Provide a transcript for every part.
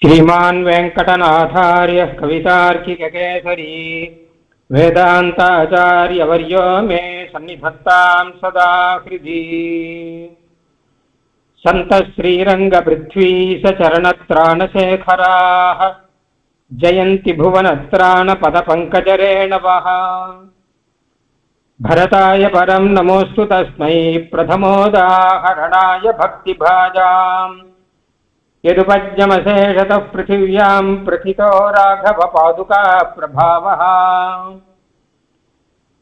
श्रीमान् वेंकटनाथार्य कवितार्किककेसरी वेदांताचार्यवर्यो मे सन्निधत्तां सदा हृदि। सन्तः श्रीरङ्गपृथ्वीशचरणत्राणशेखराः जयन्ति भुवनत्राणपदपङ्कजरेणवः। भरताय परं नमोऽस्तु तस्मै प्रथमोदाहरणाय भक्तिभाजाम्। यदुपज्यमशेषतः पृथिव्यां प्रथितो राघवपादुका प्रभावः।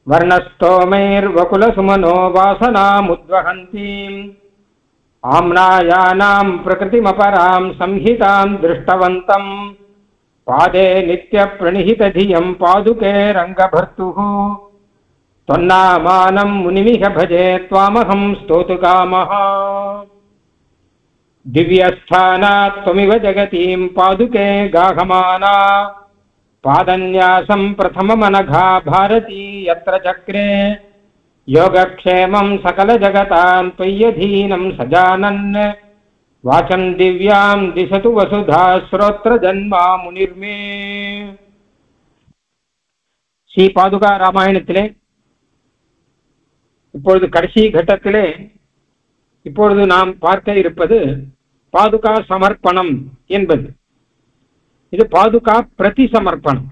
वर्णस्तोमैर्वकुलसुमनो वासनामुद्वहन्तीम् आम्नायानां प्रकृतिमपरां संहितां दृष्टवन्तं। पादे नित्यप्रणिहितधियं पादुके रङ्गभर्तुः। त्वन्नामानं मुनिमिह भजे त्वामहं स्तोतुकामः। दिव्यस्थानात् त्वमिव जगतीं पादुके गाहमाना। पादन्यासं प्रथममनघा भारती यत्र चक्रे। योगक्षेमं सकलजगतां त्वय्यधीनं सजानन्। वाचं दिव्यां दिशतु वसुधा श्रोत्रजन्मा मुनिर्मे। ஸ்ரீ பாதுகா ராமாயணத்திலே இப்பொழுது கடைசி கட்டத்திலே இப்பொழுது நாம் பார்க்க இருப்பது பாதுகா சமர்ப்பணம் என்பது. இது பாதுகா பிரதி சமர்ப்பணம்.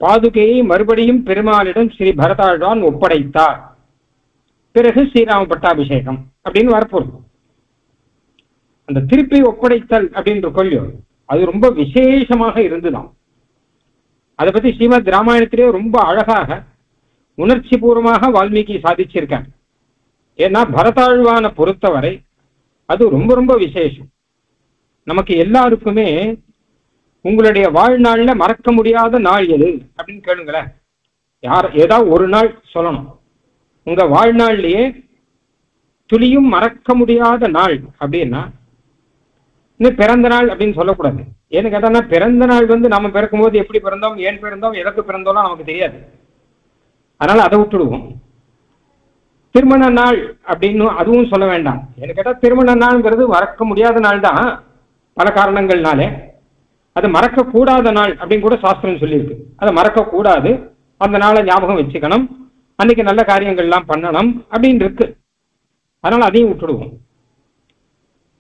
பாதுகையை மறுபடியும் பெருமாளிடம் ஸ்ரீ பரதாழ்வான் ஒப்படைத்தார். பிறகு ஸ்ரீராம பட்டாபிஷேகம் அப்படின்னு வரப்போகுது. அந்த திருப்பி ஒப்படைத்தல் அப்படின்ற கொள்ளியோ அது ரொம்ப விசேஷமாக இருந்துதான். அதை பத்தி ஸ்ரீமத் ராமாயணத்திலே ரொம்ப அழகாக உணர்ச்சி பூர்வமாக வால்மீகி சாதிச்சிருக்காங்க. ஏன்னா பரதாழ்வானை பொறுத்தவரை அது ரொம்ப ரொம்ப விசேஷம். நமக்கு எல்லாருக்குமே உங்களுடைய வாழ்நாள்ல மறக்க முடியாத நாள் எது அப்படின்னு கேளுங்களேன். ஏதாவது ஒரு நாள் சொல்லணும். உங்க வாழ்நாள்லயே துளியும் மறக்க முடியாத நாள் அப்படின்னா இன்னும் பிறந்த நாள் அப்படின்னு சொல்லக்கூடாது. ஏன்னு கேட்டான்னா பிறந்த நாள் நாம பிறக்கும் போது எப்படி பிறந்தோம், ஏன் பிறந்தோம், எதற்கு பிறந்தோம்லாம் நமக்கு தெரியாது. அதனால அதை விட்டுடுவோம். திருமண நாள் அப்படின்னு அதுவும் சொல்ல வேண்டாம். எனக்கு கேட்டால் திருமண நாள்ங்கிறது மறக்க முடியாத நாள் தான் பல காரணங்கள்னாலே. அது மறக்கக்கூடாத நாள் அப்படின்னு கூட சாஸ்திரம் சொல்லியிருக்கு. அதை மறக்கக்கூடாது, அந்த நாளை ஞாபகம் வச்சுக்கணும், அன்னைக்கு நல்ல காரியங்கள்லாம் பண்ணணும் அப்படின்னு இருக்கு. அதனால அதையும் விட்டுடுவோம்.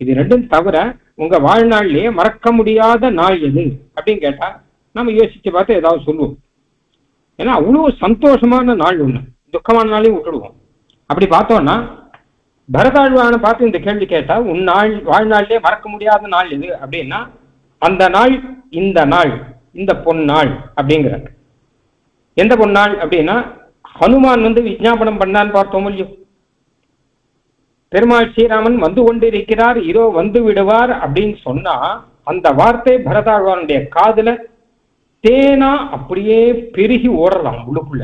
இது ரெண்டும் தவிர உங்க வாழ்நாள்லயே மறக்க முடியாத நாள் எது அப்படின்னு கேட்டா நம்ம யோசிச்சு பார்த்து ஏதாவது சொல்லுவோம். ஏன்னா அவ்வளோ சந்தோஷமான நாள் ஒண்ணு, துக்கமான நாளையும் விட்டுடுவோம். அப்படி பார்த்தோம்னா பரதாழ்வானை பார்த்து இந்த கேள்வி கேட்டா உன் நாள் வாழ்நாள்லயே மறக்க முடியாத நாள் எது அப்படின்னா அந்த நாள் இந்த நாள், இந்த பொன்னாள் அப்படிங்கிற. எந்த பொன்னாள் அப்படின்னா ஹனுமான் விஜாபனம் பண்ணான்னு பார்த்தோம் இல்லையோ. பெருமாள் ஸ்ரீராமன் வந்து கொண்டிருக்கிறார், இதோ வந்து விடுவார் அப்படின்னு சொன்னா அந்த வார்த்தை பரதாழ்வானுடைய காதுல தேனா அப்படியே பெருகி ஓடலாம் உள்ளுக்குள்ள.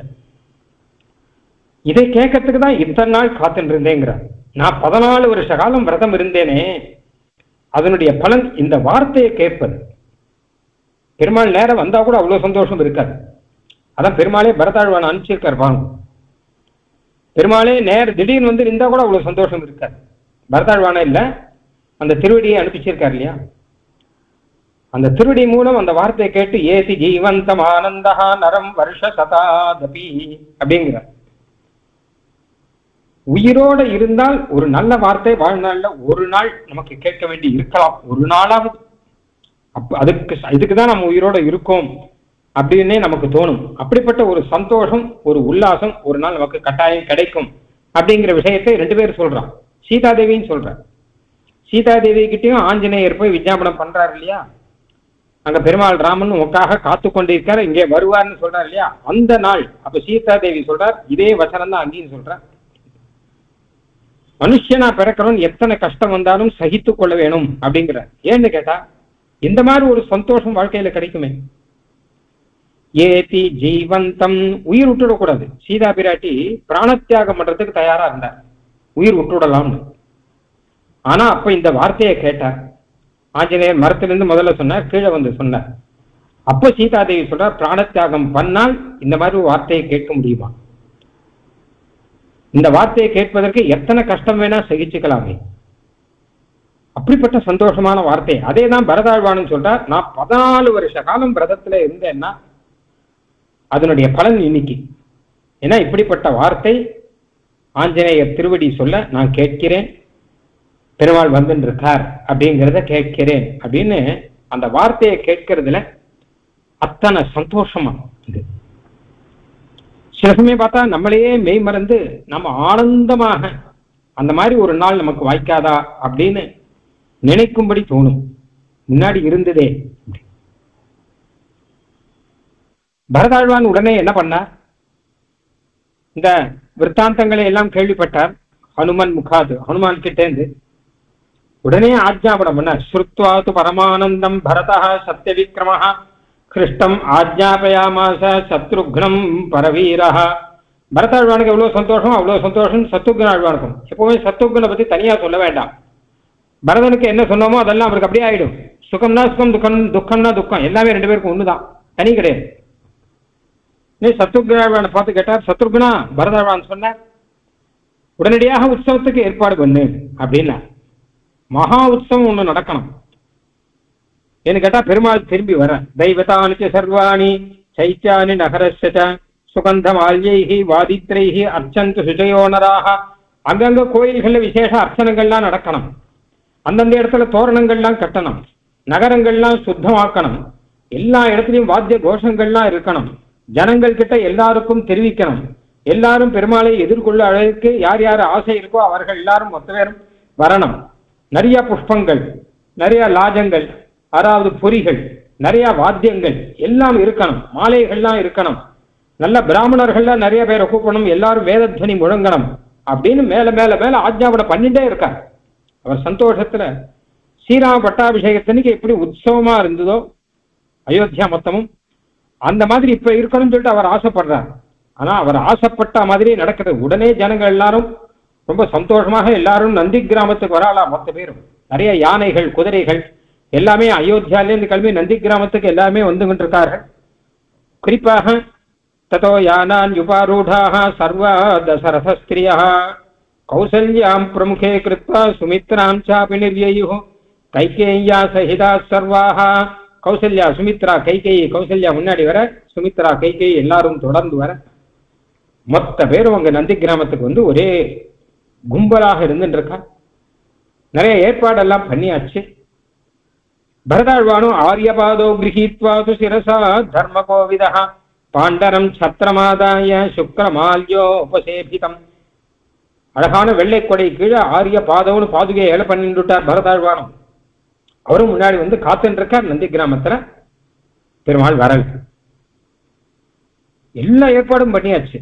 இதை கேட்கறதுக்கு தான் இத்தனை நாள் காத்துட்டு இருந்தேங்கிறார். நான் 14 வருஷ காலம் விரதம் இருந்தேனே, அதனுடைய பலன் இந்த வார்த்தையை கேட்பது. பெருமாள் நேரம் வந்தா கூட அவ்வளவு சந்தோஷம் இருக்காது. அதான் பெருமாளே பரதாழ்வான் அனுப்பிச்சிருக்கார். வாங்க, பெருமாளே நேர திடீர்னு இருந்தா கூட அவ்வளவு சந்தோஷம் இருக்காது. பரதாழ்வான இல்ல, அந்த திருவடியை அனுப்பிச்சிருக்கார் இல்லையா. அந்த திருவடி மூலம் அந்த வார்த்தையை கேட்டு ஏதி ஜீவந்தம் ஆனந்தா நரம் வருஷ சதாதபி அப்படிங்கிறார். உயிரோட இருந்தால் ஒரு நல்ல வார்த்தை வாழ்நாள்ல ஒரு நாள் நமக்கு கேட்க வேண்டி இருக்கலாம், ஒரு நாளாவது. இதுக்குதான் நம்ம உயிரோட இருக்கோம் அப்படின்னே நமக்கு தோணும். அப்படிப்பட்ட ஒரு சந்தோஷம், ஒரு உல்லாசம் ஒரு நாள் நமக்கு கட்டாயம் கிடைக்கும் அப்படிங்கிற விஷயத்தை 2 பேர் சொல்றான். சீதாதேவின்னு சொல்றார். சீதாதேவி கிட்டையும் ஆஞ்சநேயர் போய் விஜாபனம் பண்றாரு இல்லையா. அங்க பெருமாள் ராமன் உக்காக காத்து கொண்டிருக்காரு, இங்கே வருவார்னு சொல்றாரு இல்லையா. அந்த நாள் அப்ப சீதாதேவி சொல்றார், இதே வசனம் தான் அங்கேயும் சொல்றார். மனுஷனா பிறக்கிறவன் எத்தனை கஷ்டம் வந்தாலும் சகித்து கொள்ள வேணும் அப்படிங்கிற. ஏன்னு கேட்டா இந்த மாதிரி ஒரு சந்தோஷம் வாழ்க்கையில கிடைக்குமே. ஏதி ஜீவந்தம், உயிர் விட்டுடக்கூடாது. சீதா பிராட்டி பிராணத்தியாகம் பண்றதுக்கு தயாரா இருந்தார், உயிர் விட்டுடலாம்னு. ஆனா அப்ப இந்த வார்த்தையை கேட்டார். ஆஞ்சநேயர் மரத்திலிருந்து முதல்ல சொன்னார், கீழே சொன்னார். அப்ப சீதாதேவி சொல்றார், பிராணத்தியாகம் பண்ணால் இந்த மாதிரி வார்த்தையை கேட்க முடியுமா? இந்த வார்த்தையை கேட்பதற்கு எத்தனை கஷ்டம் வேணா சகிச்சுக்கலாமே. அப்படிப்பட்ட சந்தோஷமான வார்த்தை. அதே தான் பரதாழ்வான்னு சொல்றார். நான் 14 வருஷ காலம் விரதத்துல இருந்தேன்னா அதனுடைய பலன் இன்னைக்கு. ஏன்னா இப்படிப்பட்ட வார்த்தை ஆஞ்சநேயர் திருவடி சொல்ல நான் கேட்கிறேன், பெருமாள் வந்துன்னு இருக்கார் அப்படிங்கிறத கேட்கிறேன் அப்படின்னு அந்த வார்த்தையை கேட்கறதுல அத்தனை சந்தோஷமா இது. சில சமயம் பார்த்தா நம்மளையே மெய் மறந்து நம்ம ஆனந்தமாக அந்த மாதிரி ஒரு நாள் நமக்கு வாய்க்காதா அப்படின்னு நினைக்கும்படி தோணும். முன்னாடி இருந்ததே. பரதாழ்வான் உடனே என்ன பண்ணார்? இந்த விற்த்தாந்தங்களை எல்லாம் கேள்விப்பட்டார் ஹனுமன் முகாது, ஹனுமான் கிட்டேந்து. உடனே ஆஜ்ஞாபனம் பண்ணார். ஸ்ருத்வாது பரமானந்தம் பரதா சத்ய விக்ரம கிருஷ்டம் ஆஜ்ஞாபயாமாச சத்ருக்னம் பரவீரா. பரதாழ்வானுக்கு எவ்வளவு சந்தோஷம், அவ்வளவு சந்தோஷம் சத்ருக்ன ஆழ்வானுக்கும். எப்பவுமே சத்ருக்னை பத்தி தனியா சொல்ல வேண்டாம். பரதனுக்கு என்ன சொன்னோமோ அதெல்லாம் அவருக்கு அப்படியே ஆயிடும். சுகம்னா சுகம், துக்கம் துக்கம்னா துக்கம், எல்லாமே ரெண்டு பேருக்கும் ஒண்ணுதான், தனி கிடையாது. நீ சத்ருக்ன பார்த்து கேட்டார். சத்ருக்னா பரதாழ்வான் சொன்னார், உடனடியாக உற்சவத்துக்கு ஏற்பாடு பண்ணு அப்படின்னா. மகா உற்சவம் ஒண்ணு நடக்கணும். என்ன கேட்டா பெருமாள் திரும்பி வர. தெய்வதானி சர்வாணி சைத்யானி நகரஸ்ய சுகந்த மால்யைஹி வாதித்ரைஹி அர்ச்சந்து சுஜயோனராக. அங்கங்க கோயில்கள்ல விசேஷ அர்ச்சனைகள்லாம் நடக்கணும். அந்தந்த இடத்துல தோரணங்கள்லாம் கட்டணும், நகரங்கள்லாம் சுத்தமாக்கணும், எல்லா இடத்துலையும் வாத்திய கோஷங்கள்லாம் இருக்கணும், ஜனங்கள் கிட்ட எல்லாருக்கும் தெரிவிக்கணும். எல்லாரும் பெருமாளை எதிர்கொள்ள அளவுக்கு யார் யார் ஆசை இருக்கோ அவர்கள் எல்லாரும் மொத்த பேரும் வரணும். நிறைய புஷ்பங்கள், நிறைய லாஜங்கள், அதாவது பொறிகள், நிறைய வாத்தியங்கள் எல்லாம் இருக்கணும், மாலைகள்லாம் இருக்கணும், நல்ல பிராமணர்கள்லாம் நிறைய பேரை கூப்பிடணும், எல்லாரும் வேதத்வனி முழங்கணும் அப்படின்னு மேல மேல மேல ஆஜ்ஞாபனம் பண்ணிட்டே இருக்கார். அவர் சந்தோஷத்துல ஸ்ரீராம பட்டாபிஷேகத்தன்னைக்கு எப்படி உற்சவமா இருந்ததோ அயோத்தியா மொத்தமும் அந்த மாதிரி இப்ப இருக்கணும்னு சொல்லிட்டு அவர் ஆசைப்படுறார். ஆனா அவர் ஆசைப்பட்ட மாதிரி நடக்கிறது. உடனே ஜனங்கள் எல்லாரும் ரொம்ப சந்தோஷமாக எல்லாரும் நந்தி கிராமத்துக்கு வராலாம். மொத்த பேரும் நிறைய யானைகள், குதிரைகள் எல்லாமே அயோத்தியாலேருந்து கிளம்பி நந்தி கிராமத்துக்கு எல்லாமே வந்துகிட்டு இருக்கார்கள். குறிப்பாக ததோ யானான் யுபாரூடாக சர்வா தசரதஸ்திரியா கௌசல்யாம் பிரமுகே கிருத்வா சுமித்ராம் சாபி நிர்யயுः கைகேய்யா சஹிதா சர்வாஹ. கௌசல்யா, சுமித்ரா, கைகேயி. கௌசல்யா முன்னாடி வர, சுமித்ரா, கைகேயி எல்லாரும் தொடர்ந்து வர, மொத்த பேரும் அங்க நந்தி கிராமத்துக்கு வந்து ஒரே கும்பலாக இருந்துட்டு இருக்கா. நிறைய ஏற்பாடெல்லாம் பண்ணியாச்சு. பரதாழ்வானும் ஆரியபாதோ கிரகீத்வாது சிரசா தர்ம கோவிதா பாண்டரம் சத்திரமாதாய சுக்ரமால்யோ உபசேபிதம். அழகான வெள்ளை கொடை கீழே ஆரிய பாதவனு பாதுகையை ஏழை பண்ணிட்டுட்டார் பரதாழ்வானும். அவரும் முன்னாடி வந்து காத்துட்டு இருக்கார் நந்தி கிராமத்துல. பெருமாள் வரல். எல்லா ஏற்பாடும் பண்ணியாச்சு.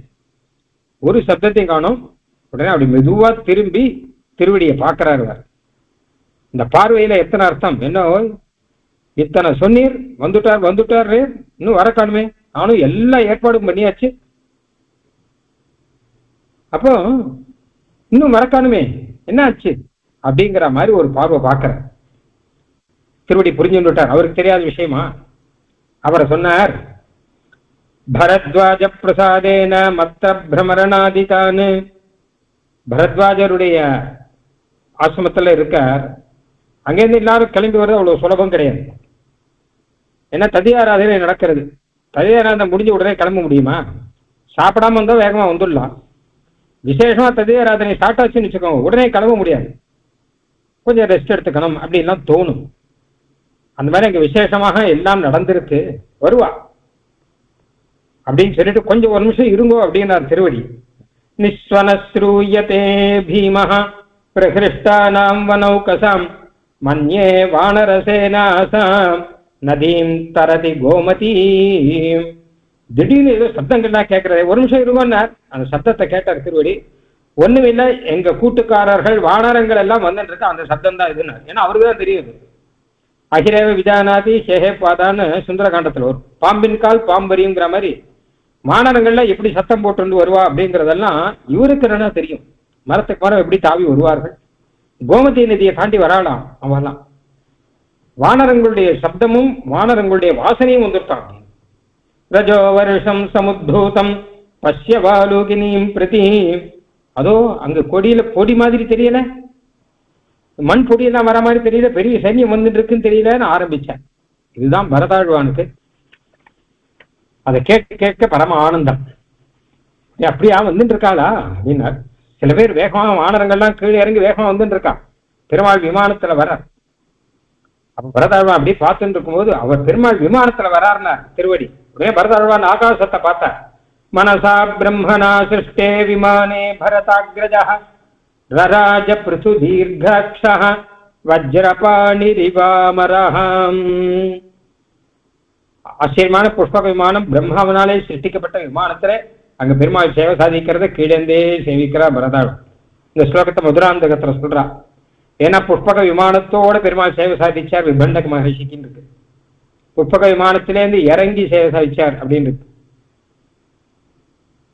ஒரு சப்தத்தையும் காணும். உடனே அப்படி மெதுவா திரும்பி திருவடியை பார்க்கிறார். இந்த பார்வையில எத்தனை அர்த்தம். என்ன இத்தனை சொன்னீர், வந்துட்டார் வந்துட்டாரு, இன்னும் வர காணுமே. நானும் எல்லா ஏற்பாடும் பண்ணியாச்சு, அப்போ இன்னும் மறக்கானுமே, என்ன ஆச்சு அப்படிங்கிற மாதிரி ஒரு பார்வை பார்க்கிற. திருவடி புரிஞ்சுட்டார். அவருக்கு தெரியாத விஷயமா? அவரை சொன்னார், பரத்வாஜ பிரசாதேன மத்த பிரமரணாதிகான்னு. பரத்வாஜருடைய ஆசிரமத்தில் இருக்கார். அங்கேருந்து எல்லாரும் கிளம்பி வர்றது அவ்வளவு சுலபம் கிடையாது. ஏன்னா ததியாராதனை நடக்கிறது. ததியாராதனை முடிஞ்ச உடனே கிளம்ப முடியுமா? சாப்பிடாம வந்தா வேகமா வந்துடலாம். விசேஷமா ததியாராதனை ஸ்டார்ட் ஆச்சுன்னு வச்சுக்கோங்க, உடனே கிளம்ப முடியாது, கொஞ்சம் ரெஸ்ட் எடுத்துக்கணும் அப்படின்லாம் தோணும். அந்த மாதிரி அங்க விசேஷமாக எல்லாம் நடந்திருக்கு, வருவா அப்படின்னு சொல்லிட்டு கொஞ்சம் ஒரு நிமிஷம் இருங்கோ அப்படின்னார் திருவடி. நிஸ்வனஸ்ரூயதே பீமஹ பிரகிருஷ்டானாம் வனௌகசாம் மன்யே வானரசேனாசாம் நதீம் தரதி கோமதி. திடீர்னு ஏதோ சப்தங்கள்லாம் கேட்கறது, ஒரு நிமிஷம் இருங்கன்னார். அந்த சப்தத்தை கேட்டார் திருவடி. ஒண்ணும் இல்லை, எங்க கூட்டுக்காரர்கள் வானரங்கள் எல்லாம் வந்துட்டு இருக்க அந்த சப்தம் தான் இதுன்னு. ஏன்னா அவருக்கு தான் தெரியுது. அகிரேவ விஜானாதி ஷேஹே பாதான்னு சுந்தரகாண்டத்தில் வரும். பாம்பின் கால் பாம்பரிங்கிற மாதிரி வானரங்கள்ல எப்படி சத்தம் போட்டு வருவா அப்படிங்கிறதெல்லாம் இவருக்கு என்ன தெரியும். மரத்துக்கு மரம் எப்படி தாவி வருவார்கள், கோமதி நதியை தாண்டி வராலாம் அவெல்லாம். வானரங்களுடைய சப்தமும் வானரங்களுடைய வாசனையும் வந்துட்டான். ரஜோ வருஷம் சமுத்தூதம் பஷ்ய வாலூகினீம் பிரதி. அதோ அங்க கொடியில கொடி மாதிரி தெரியல, மண் பொடியெல்லாம் வர மாதிரி தெரியல, பெரிய சைன்யம் வந்துட்டு இருக்குன்னு தெரியலன்னு ஆரம்பிச்சேன். இதுதான் பரதாழ்வானுக்கு. அதை கேட்க கேட்க பரம ஆனந்தம். அப்படியா வந்துட்டு இருக்காளா அப்படின்னார். சில பேர் வேகமா வானரங்கள்லாம் கீழே இறங்கி வேகமா வந்துட்டு இருக்கான். பெருமாள் விமானத்துல வர. அப்ப பரதாழ்வான் அப்படி பார்த்துட்டு இருக்கும்போது அவர் பெருமாள் விமானத்துல வராருனார் திருவடி. உடனே பரதாழ்வான் ஆகாசத்தை பார்த்தார். மனசா பிரம்மணா சிருஷ்டே விமானே பரதாக்ரஜா ரராஜ பிருசு தீர்காட்சா வஜ்ரபாணிரிவாமரஹம். ஆச்சரியமான புஷ்பக விமானம், பிரம்மாவனாலே சிருஷ்டிக்கப்பட்ட விமானத்துல அங்க பெருமாள் சேவை சாதிக்கிறத கீழே சேவிக்கிறா பரதாழ்வான். இந்த ஸ்லோகத்தை மதுராந்தகத்துல சொல்றா. ஏன்னா புஷ்பக விமானத்தோட பெருமாள் சேவை சாதிச்சார் விபண்டக மகர்ஷிக்குன்னு இருக்கு. புஷ்பக விமானத்திலேருந்து இறங்கி சேவை சாதிச்சார் அப்படின்னு இருக்கு.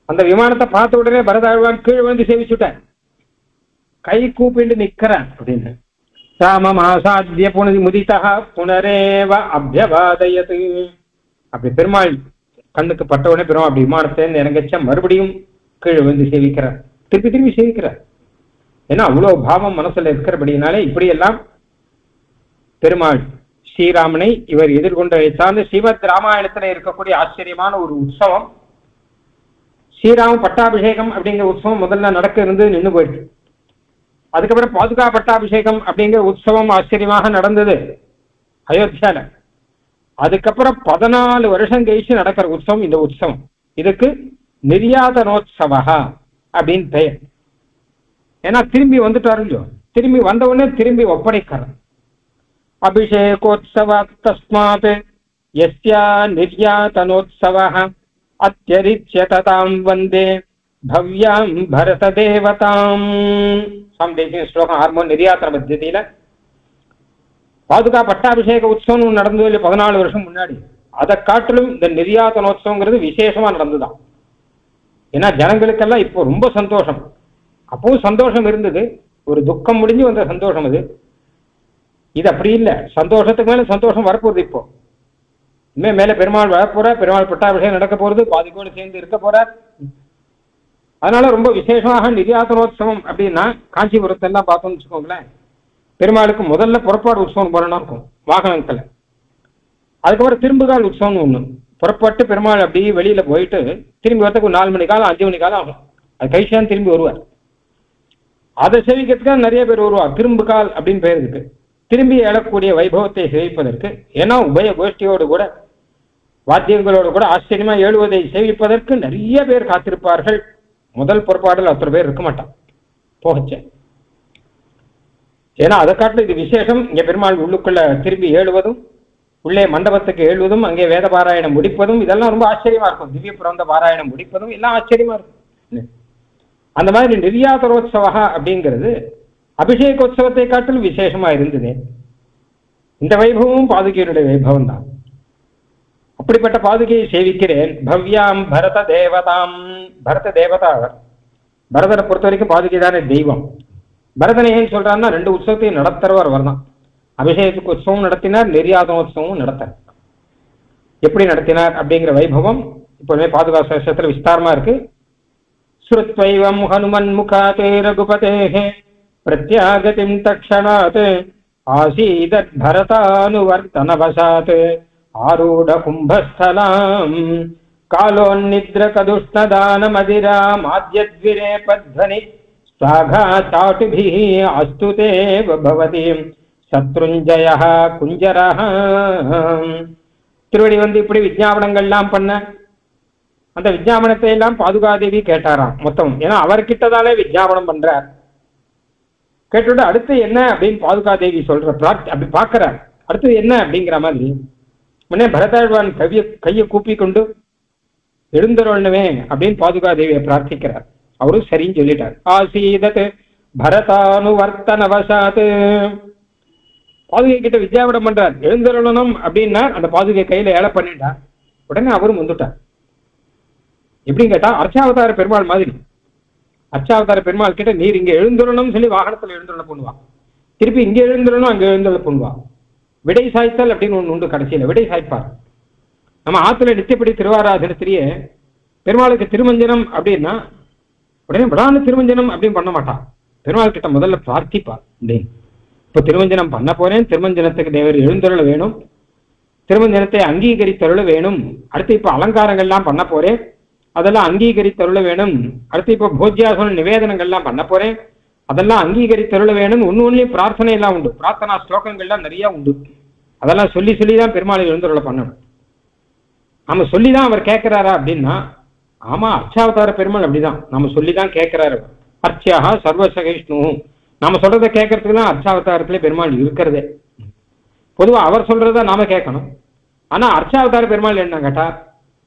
அந்த விமானத்தை பார்த்த உடனே பரதாழ்வான் கீழே வந்து சேவிச்சுட்டார். கை கூப்பிட்டு நிக்கிறேன் அப்படின்னு. ராமம் ஆசாத்திய புனதி முதிதா புனரேவ அபியவாதயது. அப்படி பெருமாள் கண்ணுக்கு பட்ட உடனே பெருமாள் அப்படி விமானத்திலேருந்து இறங்கச்சா மறுபடியும் கீழே வந்து சேவிக்கிறார். திருப்பி திருப்பி சேவிக்கிறார். ஏன்னா அவ்வளவு பாவம் மனசுல இருக்கிறபடினாலே இப்படியெல்லாம் பெருமாள் ஸ்ரீராமனை இவர் எதிர்கொண்டு வைத்தாந்து ஸ்ரீமத் ராமாயணத்துல இருக்கக்கூடிய ஆச்சரியமான ஒரு உற்சவம். ஸ்ரீராம பட்டாபிஷேகம் அப்படிங்கிற உற்சவம் முதல்ல நடக்க இருந்து நின்று போயிட்டு, அதுக்கப்புறம் பாதுகா பட்டாபிஷேகம் அப்படிங்கிற உற்சவம் ஆச்சரியமாக நடந்தது அயோத்தியால. அதுக்கப்புறம் 14 வருஷம் கழிச்சு நடக்கிற உற்சவம் இந்த உற்சவம். இதுக்கு நிர்யாதனோத்சவா அப்படின்னு பெயர். ஏன்னா திரும்பி வந்துட்டாரு இல்லையோ, திரும்பி வந்த உடனே திரும்பி ஒப்படைக்கிறார். அபிஷேகோத்சவ தஸ்மாத் யஸ்யா நிர்யாதனோத்சவா அத்யரிச்ய ததாம் வந்தே பவ்யாம் பரத தேவதாம். சுவாமி தேசிகன் ஸ்லோகம் ஹார்மோன் நிர்யாத்தன பத்தியில பாதுகா பட்டாபிஷேக உற்சவம் நடந்தது இல்லை 14 வருஷம் முன்னாடி. அதை காட்டிலும் இந்த நிர்யாதனோத்சவங்கிறது விசேஷமா நடந்துதான். ஏன்னா ஜனங்களுக்கெல்லாம் இப்போ ரொம்ப சந்தோஷம். அப்பவும் சந்தோஷம் இருந்தது, ஒரு துக்கம் முடிஞ்சு வந்த சந்தோஷம் அது. இது அப்படி இல்லை, சந்தோஷத்துக்கு மேல சந்தோஷம் வரப்போகுது. இப்போ இனிமே மேல பெருமாள் வரப்போறார், பெருமாள் பட்டாபிஷேகம் நடக்க போறது, பாதிக்கோடு சேர்ந்து இருக்க போறார். அதனால ரொம்ப விசேஷமாக நிர்யாதனோத்சவம் அப்படின்னா காஞ்சிபுரத்தெல்லாம் பார்த்தோம்னு வச்சுக்கோங்களேன், பெருமாளுக்கு முதல்ல புறப்பாடு உற்சவம் போறனா இருக்கும் வாகனத்துல. அதுக்கப்புறம் திரும்புகால் உற்சவம்னு ஒண்ணு. புறப்பட்டு பெருமாள் அப்படி வெளியில போயிட்டு திரும்பி வரத்துக்கு 4 மணி காலம் 5 மணி காலம் ஆகும். அது கைஷான் திரும்பி வருவார். அதை சேவிக்கிறதுக்காக நிறைய பேர் வருவார். திரும்புகால் அப்படின்னு பெயர் இருக்கு. திரும்பி எழக்கூடிய வைபவத்தை சேவிப்பதற்கு, ஏன்னா உபய கோஷ்டியோடு கூட வாத்தியங்களோடு கூட ஆச்சரியமா எழுவதை சேவிப்பதற்கு நிறைய பேர் காத்திருப்பார்கள். முதல் புறப்பாடுல அத்தனை பேர் இருக்க மாட்டான் போகச்ச. ஏன்னா அதை காட்டில் இது விசேஷம். இங்க பெருமாள் உள்ளுக்குள்ள திரும்பி ஏழுவதும், உள்ளே மண்டபத்துக்கு ஏழுவதும், அங்கே வேத பாராயணம் முடிப்பதும், இதெல்லாம் ரொம்ப ஆச்சரியமா இருக்கும். திவ்ய புரந்த பாராயணம் முடிப்பதும் எல்லாம் ஆச்சரியமா இருக்கும். அந்த மாதிரி நிர்யாதனோத்சவா அப்படிங்கிறது அபிஷேகோத்சவத்தை காட்டிலும் விசேஷமா இருந்தது. இந்த வைபவமும் பாதுகையினுடைய வைபவம் தான். அப்படிப்பட்ட பாதுகையை சேவிக்கிறேன். பவ்யாம் பரத தேவதாம். பரத தேவதா அவர். பரதனை பொறுத்த வரைக்கும் பாதுகை தானே தெய்வம். பரதனை ஏன் சொல்றாருன்னா 2 உற்சவத்தையும் நடத்துறவர் அவர் தான். அபிஷேகத்துக்கு உற்சவம் நடத்தினார், நிர்யாதனோத்சவமும் நடத்தார். எப்படி நடத்தினார் அப்படிங்கிற வைபவம் இப்போதுமே பாதுகா சாஸ்திரத்துல விஸ்தாரமா இருக்கு. ஸ்ருத்வைவம் ஹனுமன் முகாதே ரகுபதேஹே பிரத்யாகதிம் தக்ஷணாத் ஆசீதத் பரதானுவர்த்தனவசாத் ஆரூட கும்பஸ்தலாம் காலோன்னித்ர கதுஷ்ணதான மதிராம் ஆத்யத்விரே பத்வனி ஸ்வாகா சாட்டுபிஹ அஸ்துதே பவதி சத்ருஞ்சய குஞ்சரஹ. திருவடி வந்து இப்படி விஞ்ஞாபனங்கள்லாம் பண்ண, அந்த விஞ்ஞாபனத்தை எல்லாம் பாதுகாதேவி கேட்டாராம் மொத்தம். ஏன்னா அவர்கிட்டதானே விஞ்ஞாபனம் பண்றார். கேட்டுட்டு அடுத்து என்ன அப்படின்னு பாதுகாதேவி சொல்ற அப்படி பார்க்கிறார். அடுத்தது என்ன அப்படிங்கிற மாதிரி உடனே பரதாழ்வான் கையை கூப்பி கொண்டு எழுந்தருள்னவே அப்படின்னு பாதுகாதேவியை பிரார்த்திக்கிறார். அவரும் சரின்னு சொல்லிட்டார். ஆசீதத் பரதானுவர்த்தனவசாத். பாதுகை கிட்ட விஞ்ஞாபனம் பண்றார், எழுந்தருளணும் அப்படின்னா அந்த பாதுகை கையில ஏழை பண்ணிட்டார். உடனே அவரும் வந்துட்டார். எப்படின்னு கேட்டா அர்ச்சாவதார பெருமாள் மாதிரி. அர்ச்சாவதார பெருமாள் கிட்ட நீர் இங்க எழுந்துடணும் சொல்லி வாகனத்துல எழுந்துள்ள பண்ணுவா, திருப்பி இங்க எழுந்துடணும் அங்க எழுந்துள்ள பண்ணுவா. விடை சாய்த்தல் அப்படின்னு ஒண்ணு உண்டு. கடைசியில விடை சாய்ப்பார். நம்ம ஆத்துல நித்தியப்படி திருவாராதனத்திலேயே பெருமாளுக்கு திருமஞ்சனம் அப்படின்னா உடனே விடான திருமஞ்சனம் அப்படின்னு பண்ண மாட்டான். பெருமாள் கிட்ட முதல்ல பிரார்த்திப்பார். இப்ப திருமஞ்சனம் பண்ண போறேன், திருமஞ்சனத்துக்கு தேவர் எழுந்தருள வேணும், திருமஞ்சனத்தை அங்கீகரித்தருள வேணும். அடுத்து இப்ப அலங்காரங்கள்லாம் பண்ண போறேன், அதெல்லாம் அங்கீகரித்தருள வேணும். அடுத்து இப்ப போஜ்யாசன நிவேதனங்கள்லாம் பண்ண போறேன், அதெல்லாம் அங்கீகரித்தருள வேணும். ஒன்னும் பிரார்த்தனை எல்லாம் உண்டு, பிரார்த்தனா ஸ்லோகங்கள்லாம் நிறைய உண்டு. அதெல்லாம் சொல்லி சொல்லிதான் பெருமாளை எழுந்தருள பண்ணணும். நம்ம சொல்லிதான் அவர் கேட்கிறாரா அப்படின்னா, ஆமா, அர்ச்சாவதார பெருமாள் அப்படிதான், நம்ம சொல்லிதான் கேட்கிறாரு. அர்ச்சியாக சர்வசகிஷ்ணு, நாம சொல்றதை கேட்கறதுக்கு தான் அர்ச்சாவதாரத்திலே பெருமாள் இருக்கிறதே. பொதுவா அவர் சொல்றத நாம கேட்கணும். ஆனா அர்ச்சாவதார பெருமாள் என்ன கேட்டா,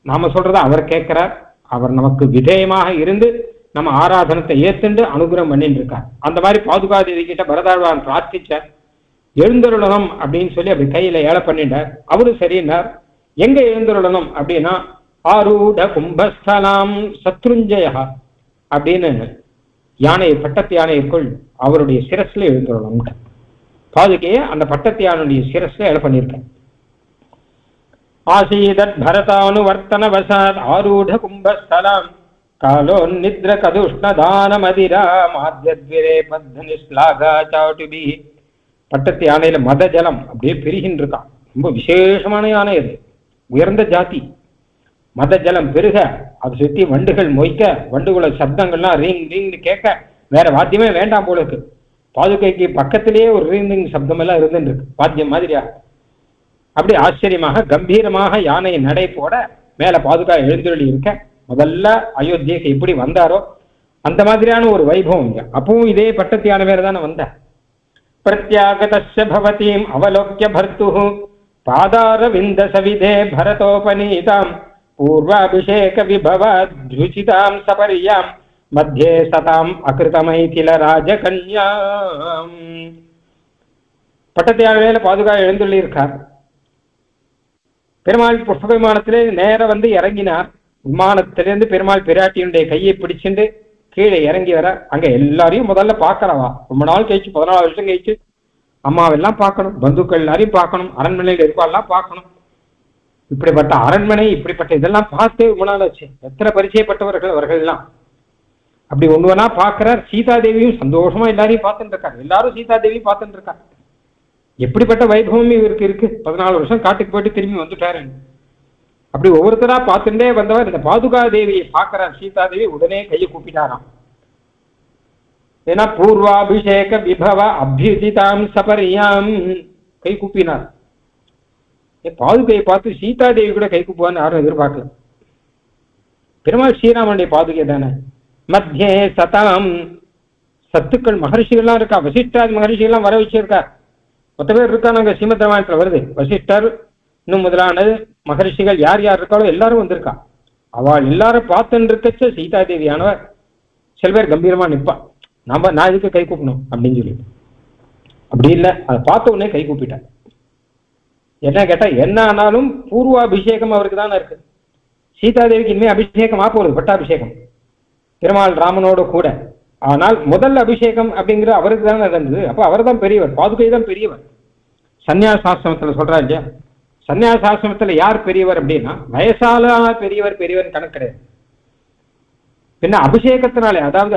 நாம சொல்றத அவர் கேட்கிறார். அவர் நமக்கு விதேயமாக இருந்து நம்ம ஆராதனத்தை ஏத்துண்டு அனுகிரகம் பண்ணிட்டு இருக்கார். அந்த மாதிரி பாதுகாதேவி கிட்ட பரதாழ்வான் பிரார்த்திச்சார், எழுந்தருளணும் அப்படின்னு சொல்லி அப்படி கையில ஏழை பண்ணிட்டார். அவரு சரின்னார். எங்க எழுந்தருளணும் அப்படின்னா, ஆரூட கும்பஸ்தலாம் சத்ருஞ்சயா அப்படின்னு யானை, பட்டத்து யானைக்குள் அவருடைய சிரஸ்ல எழுந்தருளணும். பாதுகையை அந்த பட்டத்து யானுடைய சிரஸ்ல ஏழை பண்ணியிருக்கேன். ஆசீதத் பரதானுவர்த்தன வசாத் ஆரூட கும்பஸ்தலாம் காலோ நித்ர கதுஷ்ணதான மதிரா மாத்யத்விரே பத்னி ஸ்லாகா சாட்டுபி. பட்டத்து யானையில மத ஜலம் அப்படியே பெருகின்னு இருக்கான். ரொம்ப விசேஷமான யானை அது, உயர்ந்த ஜாதி. மத ஜலம் பெருக அதை சுத்தி வண்டுகள் மொய்க்க, வண்டுகள சப்தங்கள்லாம் ரீங் ரீங்னு கேட்க, வேற வாத்தியமே வேண்டாம் போல இருக்கு. பாதுகைக்கு பக்கத்திலேயே ஒரு ரீங் சப்தம் எல்லாம் இருந்துட்டு இருக்கு, வாத்தியம் மாதிரியா. அப்படி ஆச்சரியமாக கம்பீரமாக யானையை நடை போட மேல பாதுகா எழுந்தருளி இருக்க. முதல்ல அயோத்தியக்கு எப்படி வந்தாரோ அந்த மாதிரியான ஒரு வைபவம். அப்பவும் இதே பட்டத்து யானை வேற தானே வந்த. பிரத்யாகதஸ்ய பவதீம் அவலோக்ய பர்த்து பாதார விந்த சவிதே பரதோபநீதாம் பூர்வாபிஷேக விபவாத்ருச்சிதாம் சபரியாம் மத்தியே சதாம் அகிருதமைதில ராஜகன்யாம். பட்டத்து யானையில பாதுகா எழுந்துள்ளி இருக்கார். பெருமாள் புஷ்ப விமானத்திலே நேர வந்து இறங்கினார். விமானத்திலிருந்து பெருமாள் பிராட்டியுடைய கையை பிடிச்சிட்டு கீழே இறங்கி வர, அங்க எல்லாரையும் முதல்ல பாக்கிறவா. ரொம்ப நாள் கழிச்சு, 14 வருஷம் கழிச்சு அம்மாவெல்லாம் பார்க்கணும், பந்துக்கள் எல்லாரையும் பார்க்கணும், அரண்மனையில் இருப்பாலாம் பார்க்கணும். இப்படிப்பட்ட அரண்மனை, இப்படிப்பட்ட இதெல்லாம் பார்த்தே ரொம்ப நாள் ஆச்சு. எத்தனை பரிச்சயப்பட்டவர்கள் அவர்கள் எல்லாம். அப்படி ஒண்ணுவனா பாக்குறார். சீதாதேவியும் சந்தோஷமா எல்லாரையும் பார்த்துட்டு இருக்காரு. எல்லாரும் சீதாதேவியும் பார்த்துட்டு இருக்காரு. எப்படிப்பட்ட வைபவம் இவருக்கு இருக்கு. 14 வருஷம் காட்டுக்கு போயிட்டு திரும்பி வந்துட்டாரு. அப்படி ஒவ்வொருத்தரா பார்த்துட்டே வந்தவர் இந்த பாதுகாதேவியை பார்க்கிறார். சீதாதேவி உடனே கையை கூப்பிட்டாராம். ஏன்னா பூர்வாபிஷேக விபவ அபியுதிதாம் சபரியாம் கை கூப்பினார். பாதுகையை பார்த்து சீதாதேவி கூட கை கூப்புவான்னு யாரும் எதிர்பார்க்கல. பெருமாள் ஸ்ரீராமனுடைய பாதுகை தானே. மத்தியே சதாம், சத்துக்கள் மகர்ஷிகள்லாம் இருக்கா. வசிஷ்டாதி மகர்ஷிகள்லாம் வர வச்சிருக்கார். 10 பேர் இருக்கா. நாங்க ஸ்ரீமத் ராமாயணத்துல வருது. வசிஷ்டர் இன்னும் முதலான மகர்ஷிகள் யார் யார் இருக்காளோ எல்லாரும் வந்திருக்கா. அவள் எல்லாரும் பார்த்துன்னு இருக்கச்ச சீதாதேவியானவர் சில பேர் கம்பீரமா நிற்பா. நான் இதுக்கு கை கூப்பணும் அப்படின்னு சொல்லி. அப்படி இல்லை, அதை பார்த்த உடனே கை கூப்பிட்டார். என்ன கேட்டா, என்ன ஆனாலும் பூர்வாபிஷேகம் அவருக்கு தானே இருக்கு. சீதாதேவிக்கு இனிமே அபிஷேகம் போகுது, பட்டாபிஷேகம் பெருமாள் ராமனோட கூட. ஆனால் முதல் அபிஷேகம் அப்படிங்கிற அவருக்கு தானே நடந்தது. அப்ப அவர் தான் பெரியவர், பாதுகை தான் பெரியவர். சன்னியாசாசிரமத்துல சொல்றா இல்லையா, சன்னியாசாசிரமத்துல யார் பெரியவர் அப்படின்னா வயசால பெரியவர் பெரியவர் கணக்கு கிடையாது. பின்ன அபிஷேகத்தினாலே, அதாவது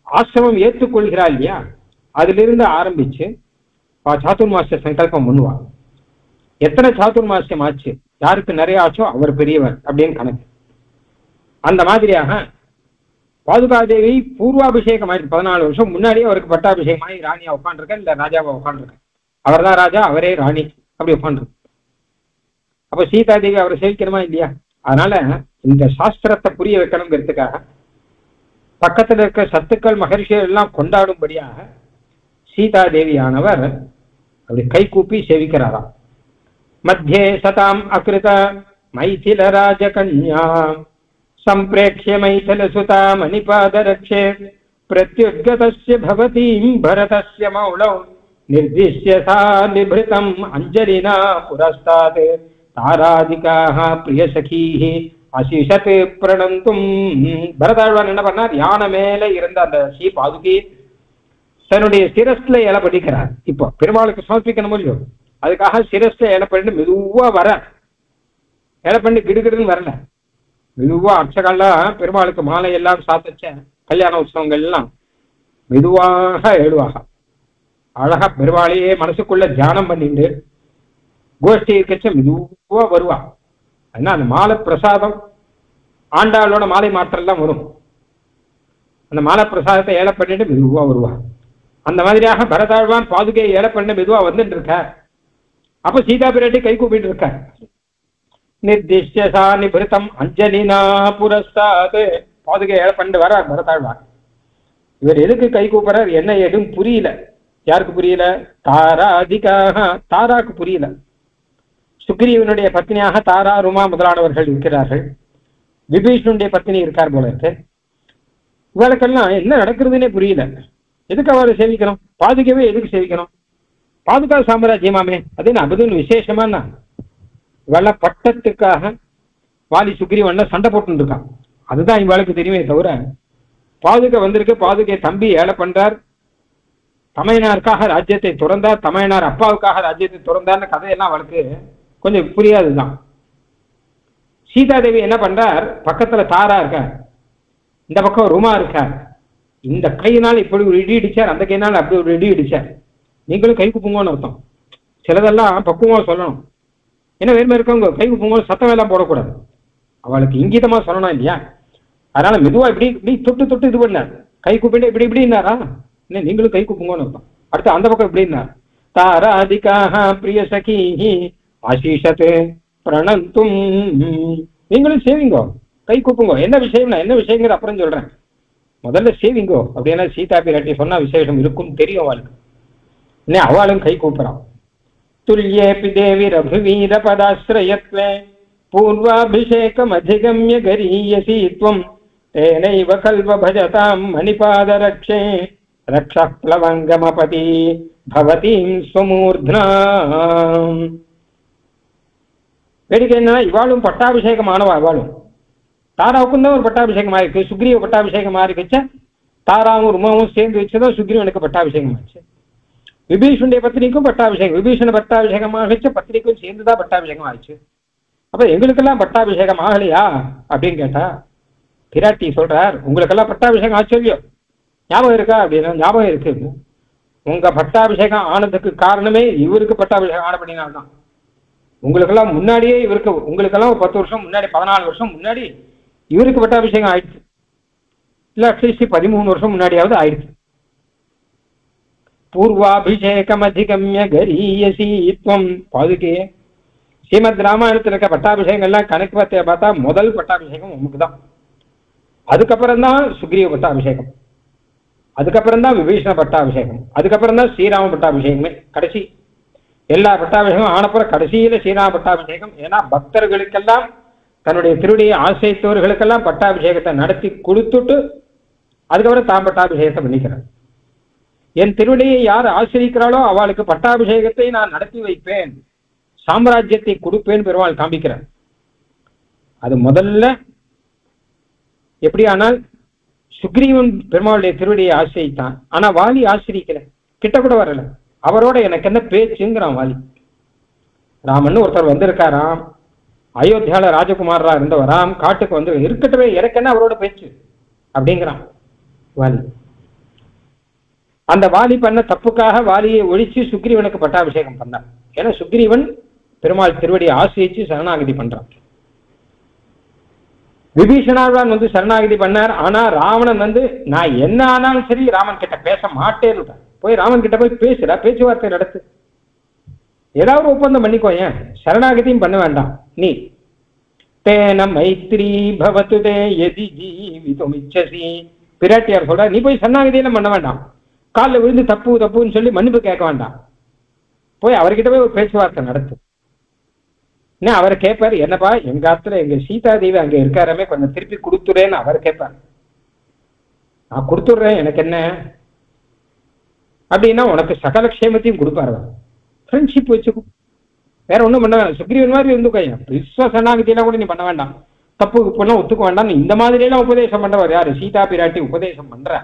ஆசிரமம் ஏற்றுக்கொள்கிறா இல்லையா, அதிலிருந்து ஆரம்பிச்சு சாதுர்மாசிய சங்கல்பம் பண்ணுவா. எத்தனை சாதுர்மாசியம் ஆச்சு, யாருக்கு நிறைய ஆச்சோ அவர் பெரியவர் அப்படின்னு கணக்கு. அந்த மாதிரியாக பாதுகாதேவி பூர்வாபிஷேகம் ஆயிடுச்சு. 14 வருஷம் முன்னாடியே அவருக்கு பட்டாபிஷேகமாயி ராணியா உட்காந்துருக்க, இல்ல ராஜாவா உட்காந்துருக்க. அவர் தான் ராஜா, அவரே ராணி, அப்படி உட்காந்துருக்கு. அப்ப சீதாதேவி அவரை சேவிக்கணுமா இல்லையா? அதனால இந்த சாஸ்திரத்தை புரிய வைக்கணுங்கிறதுக்காக பக்கத்துல இருக்க சத்துக்கள் மகர்ஷிகள் எல்லாம் கொண்டாடும்படியாக சீதாதேவியானவர் அப்படி கை கூப்பி சேவிக்கிறாராம். மத்தியே சதாம் அகிருத மைதில ராஜகன்யா சம்பிரேக்ஷ்ய மைதில சுதா மணிபாதரக்ஷே பிரத்யுத்கதஸ்ய பவதீம் பரதஸ்ய மௌளௌ நிர்திஷ்ய சா நிபிருதம் அஞ்சலினா புரஸ்தாத் தாராதிகாஹ பிரியசகீஹி அசிஷத் பிரணந்தும். பரதாழ்வான் என்ன பண்ணார், யானை மேல இருந்த அந்த ஸ்ரீ பாதுகை தன்னுடைய சிரஸ்ல இலை படிக்கிறார். இப்போ பெருமாளுக்கு சமர்ப்பிக்கணும் இல்லையோ, அதுக்காக சிரஸ்ல இலை பண்ணிட்டு மெதுவா வர, இலை பண்ணி கிடுகிடுன்னு வரல, மெதுவா அர்ச்சகெல்லாம் பெருமாளுக்கு மாலை எல்லாம் சாத்தச்ச கல்யாண உற்சவங்கள் எல்லாம் மெதுவாக எழுவாக. அழகா பெருமாளையே மனசுக்குள்ள தியானம் பண்ணிட்டு கோஷ்டி இருக்கச்ச மெதுவா வருவா. அதனால அந்த மாலை பிரசாதம் ஆண்டாளோட மாலை மாற்றெல்லாம் வரும். அந்த மாலை பிரசாதத்தை ஏழை பண்ணிட்டு மெதுவா வருவா. அந்த மாதிரியாக பரதாழ்வான் பாதுகையை ஏழை பண்ண மெதுவா வந்துட்டு இருக்கார். அப்ப சீதா பிராட்டி கை கூப்பிட்டு இருக்கார். நிர்திஷ்டசா நிபிருத்தம் அஞ்சலினா புரஸ்தாத். பாதுகை ஏழை பண்ணிட்டு வரார் பரதாழ்வான். இவர் எதுக்கு கை கூப்பிடுறார் என்ன எதுவும் புரியல. யாருக்கு புரியல? தாராதிகாக, தாராக்கு புரியல. சுக்ரீவனுடைய பத்னியாக தாரா ருமா முதலானவர்கள் இருக்கிறார்கள். விபீஷனுடைய பத்னி இருக்கார் போல இருக்கு. இவளுக்கெல்லாம் என்ன நடக்கிறதுனே புரியல. எதுக்கு அவரை சேவிக்கணும்? பாதுகாவே எதுக்கு சேவிக்கணும்? பாதுகா சாம்ராஜ்யமாமே அது அதுன்னு விசேஷமான இவெல்லாம் பட்டத்துக்காக வாலி சுக்ரீவன்ல சண்டை போட்டு இருக்கான். அதுதான் இவளுக்கு தெரியுமே தவிர பாதுகை வந்திருக்கு. பாதுகை தம்பி ஏழை பண்றார், தமையனாருக்காக ராஜ்யத்தை துறந்தார், தமையனார் அப்பாவுக்காக ராஜ்யத்தை துறந்தார்னு கதையெல்லாம் அவளுக்கு கொஞ்சம் புரியாதுதான். சீதாதேவி என்ன பண்றார்? பக்கத்துல தாரா இருக்கார், இந்த பக்கம் ருமா இருக்கார். இந்த கையினால் இப்படி ஒரு இடி இடிச்சார், அந்த கையினால் அப்படி ஒரு இடி இடிச்சார். நீங்களும் கை குப்புங்கன்னு அர்த்தம். சிலதெல்லாம் பக்குவமா சொல்லணும். ஏன்னா வேறுமே இருக்கவங்க கை குப்புங்க சத்தம் எல்லாம் போடக்கூடாது. அவளுக்கு இங்கிதமா சொல்லணும் இல்லையா? அதனால மெதுவா இப்படி இப்படி தொட்டு தொட்டு இது பண்ணார். கை கூப்பிட்டு இப்படி இப்படின்னாரா? என்ன நீங்களும் கை கூப்புங்கன்னு அர்த்தம். அடுத்து அந்த பக்கம் இப்படின்னார். தாராதிகாஹ பிரிய சகி ஆசீஷத் பிரணந்தும். நீங்களும் சேவிங்கோ, கை கூப்புங்கோ. என்ன விஷயம்னா என்ன விஷயங்கிற அப்புறம் சொல்றேன், முதல்ல சேவிங்கோ. அப்படின்னா சீதா பிராட்டி சொன்னா விசேஷம் இருக்கும் தெரியும் அவளுக்கு. இன்னும் அவளும் கை கூப்புறான். துல்யேபி தேவி ரகுவீர பதாஸ்ரயத்வே பூர்வாபிஷேகம் அதிகம்ய கரீயசி த்வம் தேனைவ கல்வ பஜதாம் மணிபாதரக்ஷே ரக்ஷ ப்ளவங்கமபதி பவதீம் ஸ்வமூர்த்னாம். வேடிக்கை என்னன்னா இவாளும் பட்டாபிஷேகம் ஆனவா. இவாளும் தாராவுக்கும் தான் ஒரு பட்டாபிஷேகம் ஆயிருக்கு. சுக்ரீவ பட்டாபிஷேகம் ஆயிருக்குச்ச தாராவும் ருமாவும் சேர்ந்து வச்சுதான் சுக்ரீவனுக்கு பட்டாபிஷேகம் ஆச்சு. விபீஷனுடைய பத்திரிக்கும் பட்டாபிஷேகம், விபீஷண பட்டாபிஷேகமாக வச்ச பத்திரிக்கும் சேர்ந்துதான் பட்டாபிஷேகம் ஆயிடுச்சு. அப்ப எங்களுக்கெல்லாம் பட்டாபிஷேகம் ஆகலையா அப்படின்னு கேட்டா பிராட்டி சொல்றார், உங்களுக்கெல்லாம் பட்டாபிஷேகம் ஆச்சு இல்லையோ, ஞாபகம் இருக்கா அப்படின்னா ஞாபகம் இருக்கு. உங்க பட்டாபிஷேகம் ஆனதுக்கு காரணமே இவருக்கு பட்டாபிஷேகம் ஆனபடினால்தான். உங்களுக்கெல்லாம் முன்னாடியே இவருக்கு, உங்களுக்கெல்லாம் ஒரு 10 வருஷம் முன்னாடி 14 வருஷம் முன்னாடி இவருக்கு பட்டாபிஷேகம் ஆயிடுச்சு. இல்ல அட்லீஸ்ட் 13 வருஷம் முன்னாடியாவது ஆயிடுச்சு. பூர்வாபிஷேகம் அதிகம்ய கரீயசி த்வம். பாதுகே ஸ்ரீமத் ராமாயணத்தில் இருக்க பட்டாபிஷேகங்கள்லாம் கணக்கு பார்த்தா முதல் பட்டாபிஷேகம் உமக்கு தான். அதுக்கப்புறம் தான் சுக்ரீவ பட்டாபிஷேகம், அதுக்கப்புறம் தான் விபீஷண பட்டாபிஷேகம், அதுக்கப்புறம் தான் ஸ்ரீராம பட்டாபிஷேகமே கடைசி. எல்லா பட்டாபிஷேகம் ஆனப்புறம் கடைசியில ஸ்ரீராம பட்டாபிஷேகம். ஏன்னா பக்தர்களுக்கெல்லாம் தன்னுடைய திருடியை ஆசைத்தவர்களுக்கெல்லாம் பட்டாபிஷேகத்தை நடத்தி கொடுத்துட்டு அதுக்கப்புறம் தான் பட்டாபிஷேகத்தை பண்ணிக்கிறார். என் திருடியை யார் ஆசிரிக்கிறாளோ அவளுக்கு பட்டாபிஷேகத்தை நான் நடத்தி வைப்பேன், சாம்ராஜ்யத்தை கொடுப்பேன் பெருமாள் காண்பிக்கிறார். அது முதல்ல எப்படி ஆனால் சுக்ரீவன் பெருமாளுடைய திருவடியை ஆசிரித்தான். ஆனா வாலி ஆசிரிக்கல, கிட்ட கூட வரல. அவரோட எனக்கு என்ன பேச்சுங்கிறான் வாலி. ராமன் ஒருத்தர் வந்திருக்காராம், அயோத்தியால ராஜகுமாரா இருந்தவராம், காட்டுக்கு வந்து இருக்கட்டவே எனக்கு என்ன அவரோட பேச்சு அப்படிங்கிறான் வாலி. அந்த வாலி பண்ண தப்புக்காக வாலியை ஒழிச்சு சுக்ரீவனுக்கு பட்டாபிஷேகம் பண்ணார். ஏன்னா சுக்ரீவன் பெருமாள் திருவடியை ஆசிரிச்சு சரணாகதி பண்றான். விபீஷணாழ்வான் வந்து சரணாகதி பண்ணார். ஆனா ராவணன் வந்து நான் என்ன ஆனாலும் சரி ராமன் கிட்ட பேச மாட்டேன்னு போய் ராமன் கிட்ட போய் பேசுறா, பேச்சுவார்த்தை நடத்து, ஏதாவது ஒப்பந்தம் பண்ணிக்கோ, ஏன் சரணாகதியும் பண்ண வேண்டாம் நீ. தேன மைத்ரி பவத்து தே யதி ஜீவிதும் இச்சசி. பிராட்டியார் சொல்ற, நீ போய் சரணாகதியெல்லாம் பண்ண வேண்டாம், காலில் விழுந்து தப்பு தப்புன்னு சொல்லி மன்னிப்பு கேட்க வேண்டாம், போய் அவர்கிட்ட போய் ஒரு பேச்சுவார்த்தை நடத்து. என்ன அவர் கேட்பாரு, என்னப்பா எங்க ஆத்துல எங்க சீதா தேவி அங்க இருக்காரமே கொஞ்சம் திருப்பி கொடுத்துறேன்னு அவர் கேட்பாரு. நான் கொடுத்துடுறேன் எனக்கு என்ன அப்படின்னா உனக்கு சகல க்ஷேமத்தையும் கொடுப்பாரு. ஃப்ரெண்ட்ஷிப் வச்சுக்கும், வேற ஒன்றும் பண்ண வேண்டாம். சுக்ரீவன் மாதிரி இருந்துக்கோங்க, விஸ்வ சரணாகதியெல்லாம் கூட நீ பண்ண வேண்டாம், தப்பு பண்ண ஒத்துக்க வேண்டாம். இந்த மாதிரி எல்லாம் உபதேசம் பண்றவர் யாரு? சீதா பிராட்டி உபதேசம் பண்ற.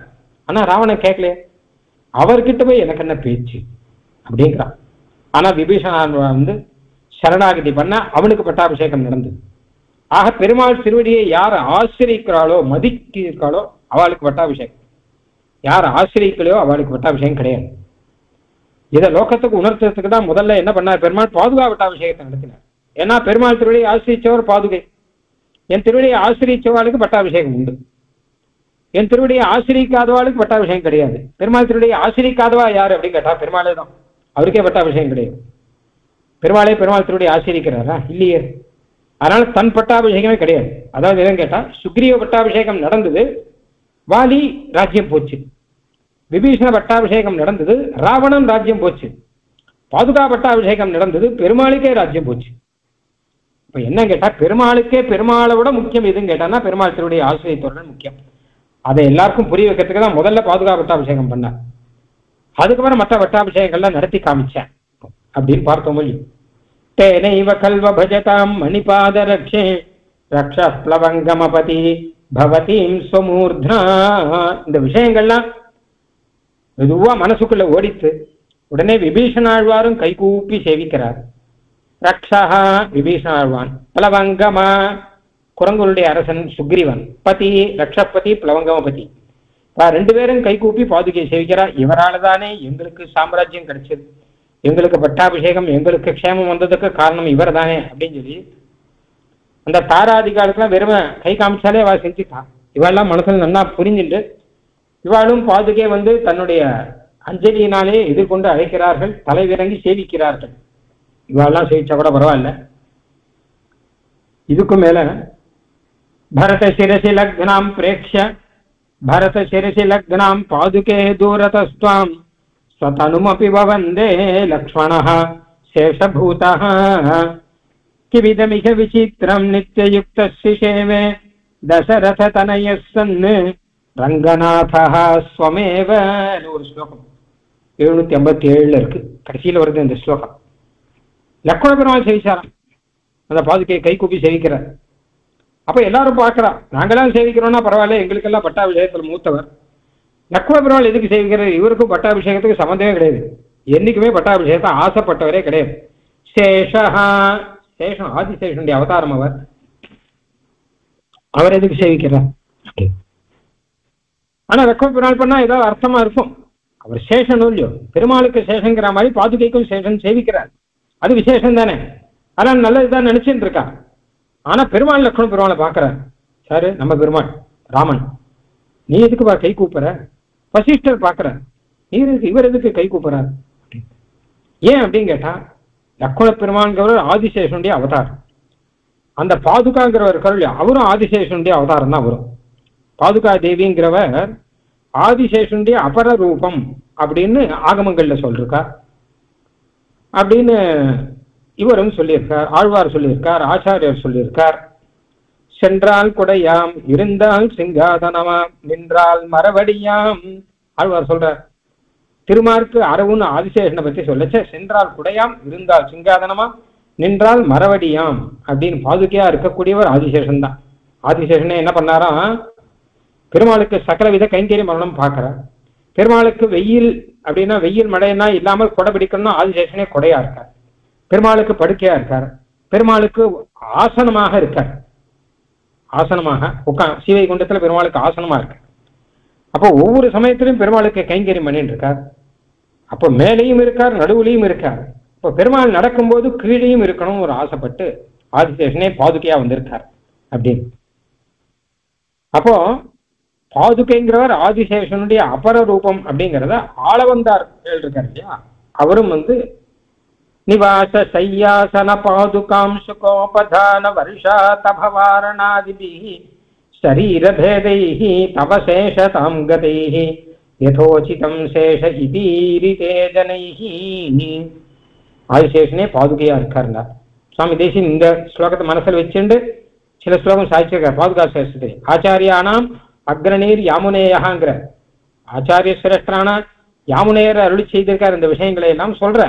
ஆனா ராவணன் கேட்கலையே, அவர்கிட்ட போய் எனக்கு என்ன பேச்சு அப்படிங்கிறான். ஆனா விபீஷணன் வந்து சரணாகதி பண்ண அவனுக்கு பட்டாபிஷேகம் நடந்தது. ஆக பெருமாள் திருவடியை யார் ஆசிரிக்கிறாளோ மதிக்கிறாளோ அவளுக்கு பட்டாபிஷேகம், யார் ஆசிரியக்கலையோ அவளுக்கு பட்டாபிஷேகம் கிடையாது. இதை லோகத்துக்கு உணர்த்துறதுக்கு தான் முதல்ல என்ன பண்ணார் பெருமாள் பாதுகா பட்டாபிஷேகத்தை நடத்தினார். ஏன்னா பெருமாள் திருவடியை ஆசிரியச்சவர் பாதுகை, என் திருவடியை ஆசிரியச்சவாளுக்கு பட்டாபிஷேகம் உண்டு, என் திருவடியை ஆசிரிக்காதவாளுக்கு பட்டாபிஷேகம் கிடையாது. பெருமாள் திருவடியை ஆசிரிக்காதவா யாரு அப்படின்னு கேட்டா பெருமாளே தான், அவருக்கே பட்டாபிஷேகம் கிடையாது. பெருமாளே பெருமாள் திருவடியை ஆசிரிக்கிறாரா? இல்லையே. அதனால தன் பட்டாபிஷேகமே கிடையாது. அதாவது எதுன்னு கேட்டா சுக்ரீவ பட்டாபிஷேகம் நடந்தது, வாலி ராஜ்யம் போச்சு. விபீஷண பட்டாபிஷேகம் நடந்தது, ராவணன் ராஜ்யம் போச்சு. பாதுகா பட்டாபிஷேகம் நடந்தது, பெருமாளுக்கே ராஜ்யம் போச்சு. இப்ப என்ன கேட்டா பெருமாளுக்கே பெருமாளை விட முக்கியம் எதுன்னு கேட்டான்னா பெருமாள் திருவடியை ஆசிரியத்தோர்கள் முக்கியம். அதை எல்லாருக்கும் புரிய வைக்கிறதுக்கு தான் முதல்ல பாதுகா பட்டாபிஷேகம் பண்ண, அதுக்கப்புறம் மற்ற பட்டாபிஷேகங்கள்லாம் நடத்தி காமிச்சேன் அப்படின்னு பார்த்தோம். மொழி தேனைவ கல்வ பஜதாம் மணிபாத ரக்ஷே ரக்ஷ பிளவங்கமபதி பவதீம் ஸ்வமூர்த்னா. இந்த விஷயங்கள்லாம் மெதுவா மனசுக்குள்ள ஓடித்து உடனே விபீஷணாழ்வாரும் கைகூப்பி சேவிக்கிறார். ரக்ஷா விபீஷணாழ்வான், பிளவங்கமா குரங்குடைய அரசன் சுக்ரீவன், பதி ரக்ஷபதி பிளவங்கமபதி, ரெண்டு பேரும் கைகூப்பி பாதுகையை சேவிக்கிறார். இவரால் தானே எங்களுக்கு சாம்ராஜ்யம் கிடைச்சது, எங்களுக்கு பட்டாபிஷேகம், எங்களுக்கு க்ஷேமம் வந்ததுக்கு காரணம் இவர் தானே அப்படின்னு சொல்லி அந்த தாராதிகாரத்துலாம் வெறுமை கை காமிச்சாலே அவள் செஞ்சுட்டான். இவாள்லாம் மனசுல நல்லா புரிஞ்சுட்டு இவாளும் பாதுகை தன்னுடைய அஞ்சலியினாலே எதிர்கொண்டு அழைக்கிறார்கள், தலைவிறங்கி சேவிக்கிறார்கள். இவாள்லாம் சேவிச்சா கூட பரவாயில்ல. இதுக்கும் மேல பரத சிரசி லக்னாம் பிரேக்ஷ பரத சிரசி லக்னாம் பாதுகே தூரதஸ்வாம் ஸ்வதனுமபி வவந்தே லக்ஷ்மணः சேஷபூதः கிவிதமிக விசித்திரம் நித்யயுக்தஸ்ய சேவே தசரத தனயः சன் ரங்கநாதः ஸ்வமேவ. ஒரு ஸ்லோகம் 757 இருக்கு, கடைசியில் வருது இந்த ஸ்லோகம். லக்ஷ்மண பெருமாள் சேவிச்சாராம், அந்த பாதுகையை கை கூப்பி சேவிக்கிறார். அப்ப எல்லாரும் பார்க்கிறா, நாங்கெல்லாம் சேவிக்கிறோம்னா பரவாயில்ல, எங்களுக்கெல்லாம் பட்டாபிஷேகத்தில் மூத்தவர். லக்ஷ்மண பெருமாள் எதுக்கு சேவிக்கிறார்? இவருக்கும் பட்டாபிஷேகத்துக்கு சம்பந்தமே கிடையாது, என்னைக்குமே பட்டாபிஷேகத்தை ஆசைப்பட்டவரே கிடையாது. சேஷஹா, சேஷம் ஆதிசேஷனுடைய அவதாரம் அவர், அவர் எதுக்கு சேவிக்கிறார்? ஆனா லக்ஷ்மண பெருமாள் பண்ணா ஏதாவது அர்த்தமா இருக்கும். அவர் சேஷனும் இல்லையோ, பெருமாளுக்கு சேஷங்கிற மாதிரி பாதுகைக்கும் சேஷன் சேவிக்கிறார், அது விசேஷம் தானே. ஆனால் நல்லதுதான் நினைச்சுட்டு இருக்கா. ஆனா பெருமாள் லக்ஷ்மண பெருமாளை பாக்குறார். சாரு நம்ம பெருமாள் ராமன், நீ எதுக்கு கை கூப்புற? வசிஷ்டர் பாக்குற, நீ இவர் எதுக்கு கை கூப்புறார்? ஏன் அப்படின்னு கேட்டா லக்ஷ்மண பெருமாள்ங்கிறவர் ஆதிசேஷனுடைய அவதாரம், அந்த பாதுகாங்கிறவர் கருள் அவரும் ஆதிசேஷனுடைய அவதாரம் தான் வரும். பாதுகா தேவிங்கிறவர் ஆதிசேஷனுடைய அபர ரூபம் அப்படின்னு ஆகமங்கள்ல சொல்லிருக்கார், அப்படின்னு இவரும் சொல்லியிருக்கார், ஆழ்வார் சொல்லியிருக்கார், ஆச்சாரியர் சொல்லியிருக்கார். சென்றால் குடையாம் இருந்தால் சிங்காதனமாம் நின்றால் மரவடியாம் ஆழ்வார் சொல்றார். திருமார்க்கு அரவுன்னு ஆதிசேஷனை பத்தி சொல்லச்ச சென்றால் குடையாம் இருந்தால் சிங்காதனமா நின்றால் மரவடியாம் அப்படின்னு பாதுகையா இருக்கக்கூடியவர் ஆதிசேஷன் தான். ஆதிசேஷனே என்ன பண்ணாராம், பெருமாளுக்கு சகலவித கைங்கரியம் பண்ணணும் பார்க்கிறார். பெருமாளுக்கு வெயில் அப்படின்னா வெயில் மழைன்னா இல்லாமல் கொடை பிடிக்கணும்னா ஆதிசேஷனே கொடையா இருக்கார். பெருமாளுக்கு படுக்கையா இருக்கார், பெருமாளுக்கு ஆசனமாக இருக்கார், ஆசனமாக சீவை குண்டத்துல பெருமாளுக்கு ஆசனமா இருக்கு. அப்போ ஒவ்வொரு சமயத்திலும் பெருமாளுக்கு கைங்கரியம் பண்ணிட்டு இருக்கார். அப்போ மேலையும் இருக்கார், நடுவுலையும் இருக்கார். இப்போ பெருமாள் நடக்கும்போது கீழையும் இருக்கணும் ஒரு ஆசைப்பட்டு ஆதிசேஷனே பாதுகையா வந்திருக்கார் அப்படின்னு. அப்போ பாதுகைங்கிறவர் ஆதிசேஷனுடைய அபர ரூபம் அப்படிங்கிறத ஆளவந்தார் இருக்கார் இல்லையா, அவரும் நிவாச சையாசன பாதுகாம் சுகோபதான வருஷா தபவாரணாதிபி சரீரபேதைஹி தவ சேஷதாம் கதைஹி யதோசிதம் சேஷ இதீரிதே ஜனைஹி. ஆதிசேஷனே பாதுகையா இருக்காருங்க. சுவாமி தேசிகன் இந்த ஸ்லோகத்தை மனசில் வச்சுண்டு சில ஸ்லோகம் சாதிச்சிருக்கார். பாதுகா சேஷத்தை ஆச்சாரியானாம் அக்ரணீர் யாமுனேயகாங்கிற ஆச்சாரிய சிரேஷ்டரான யாமுனேயர் அருளி செய்திருக்கார். இந்த விஷயங்களை எல்லாம் சொல்ற.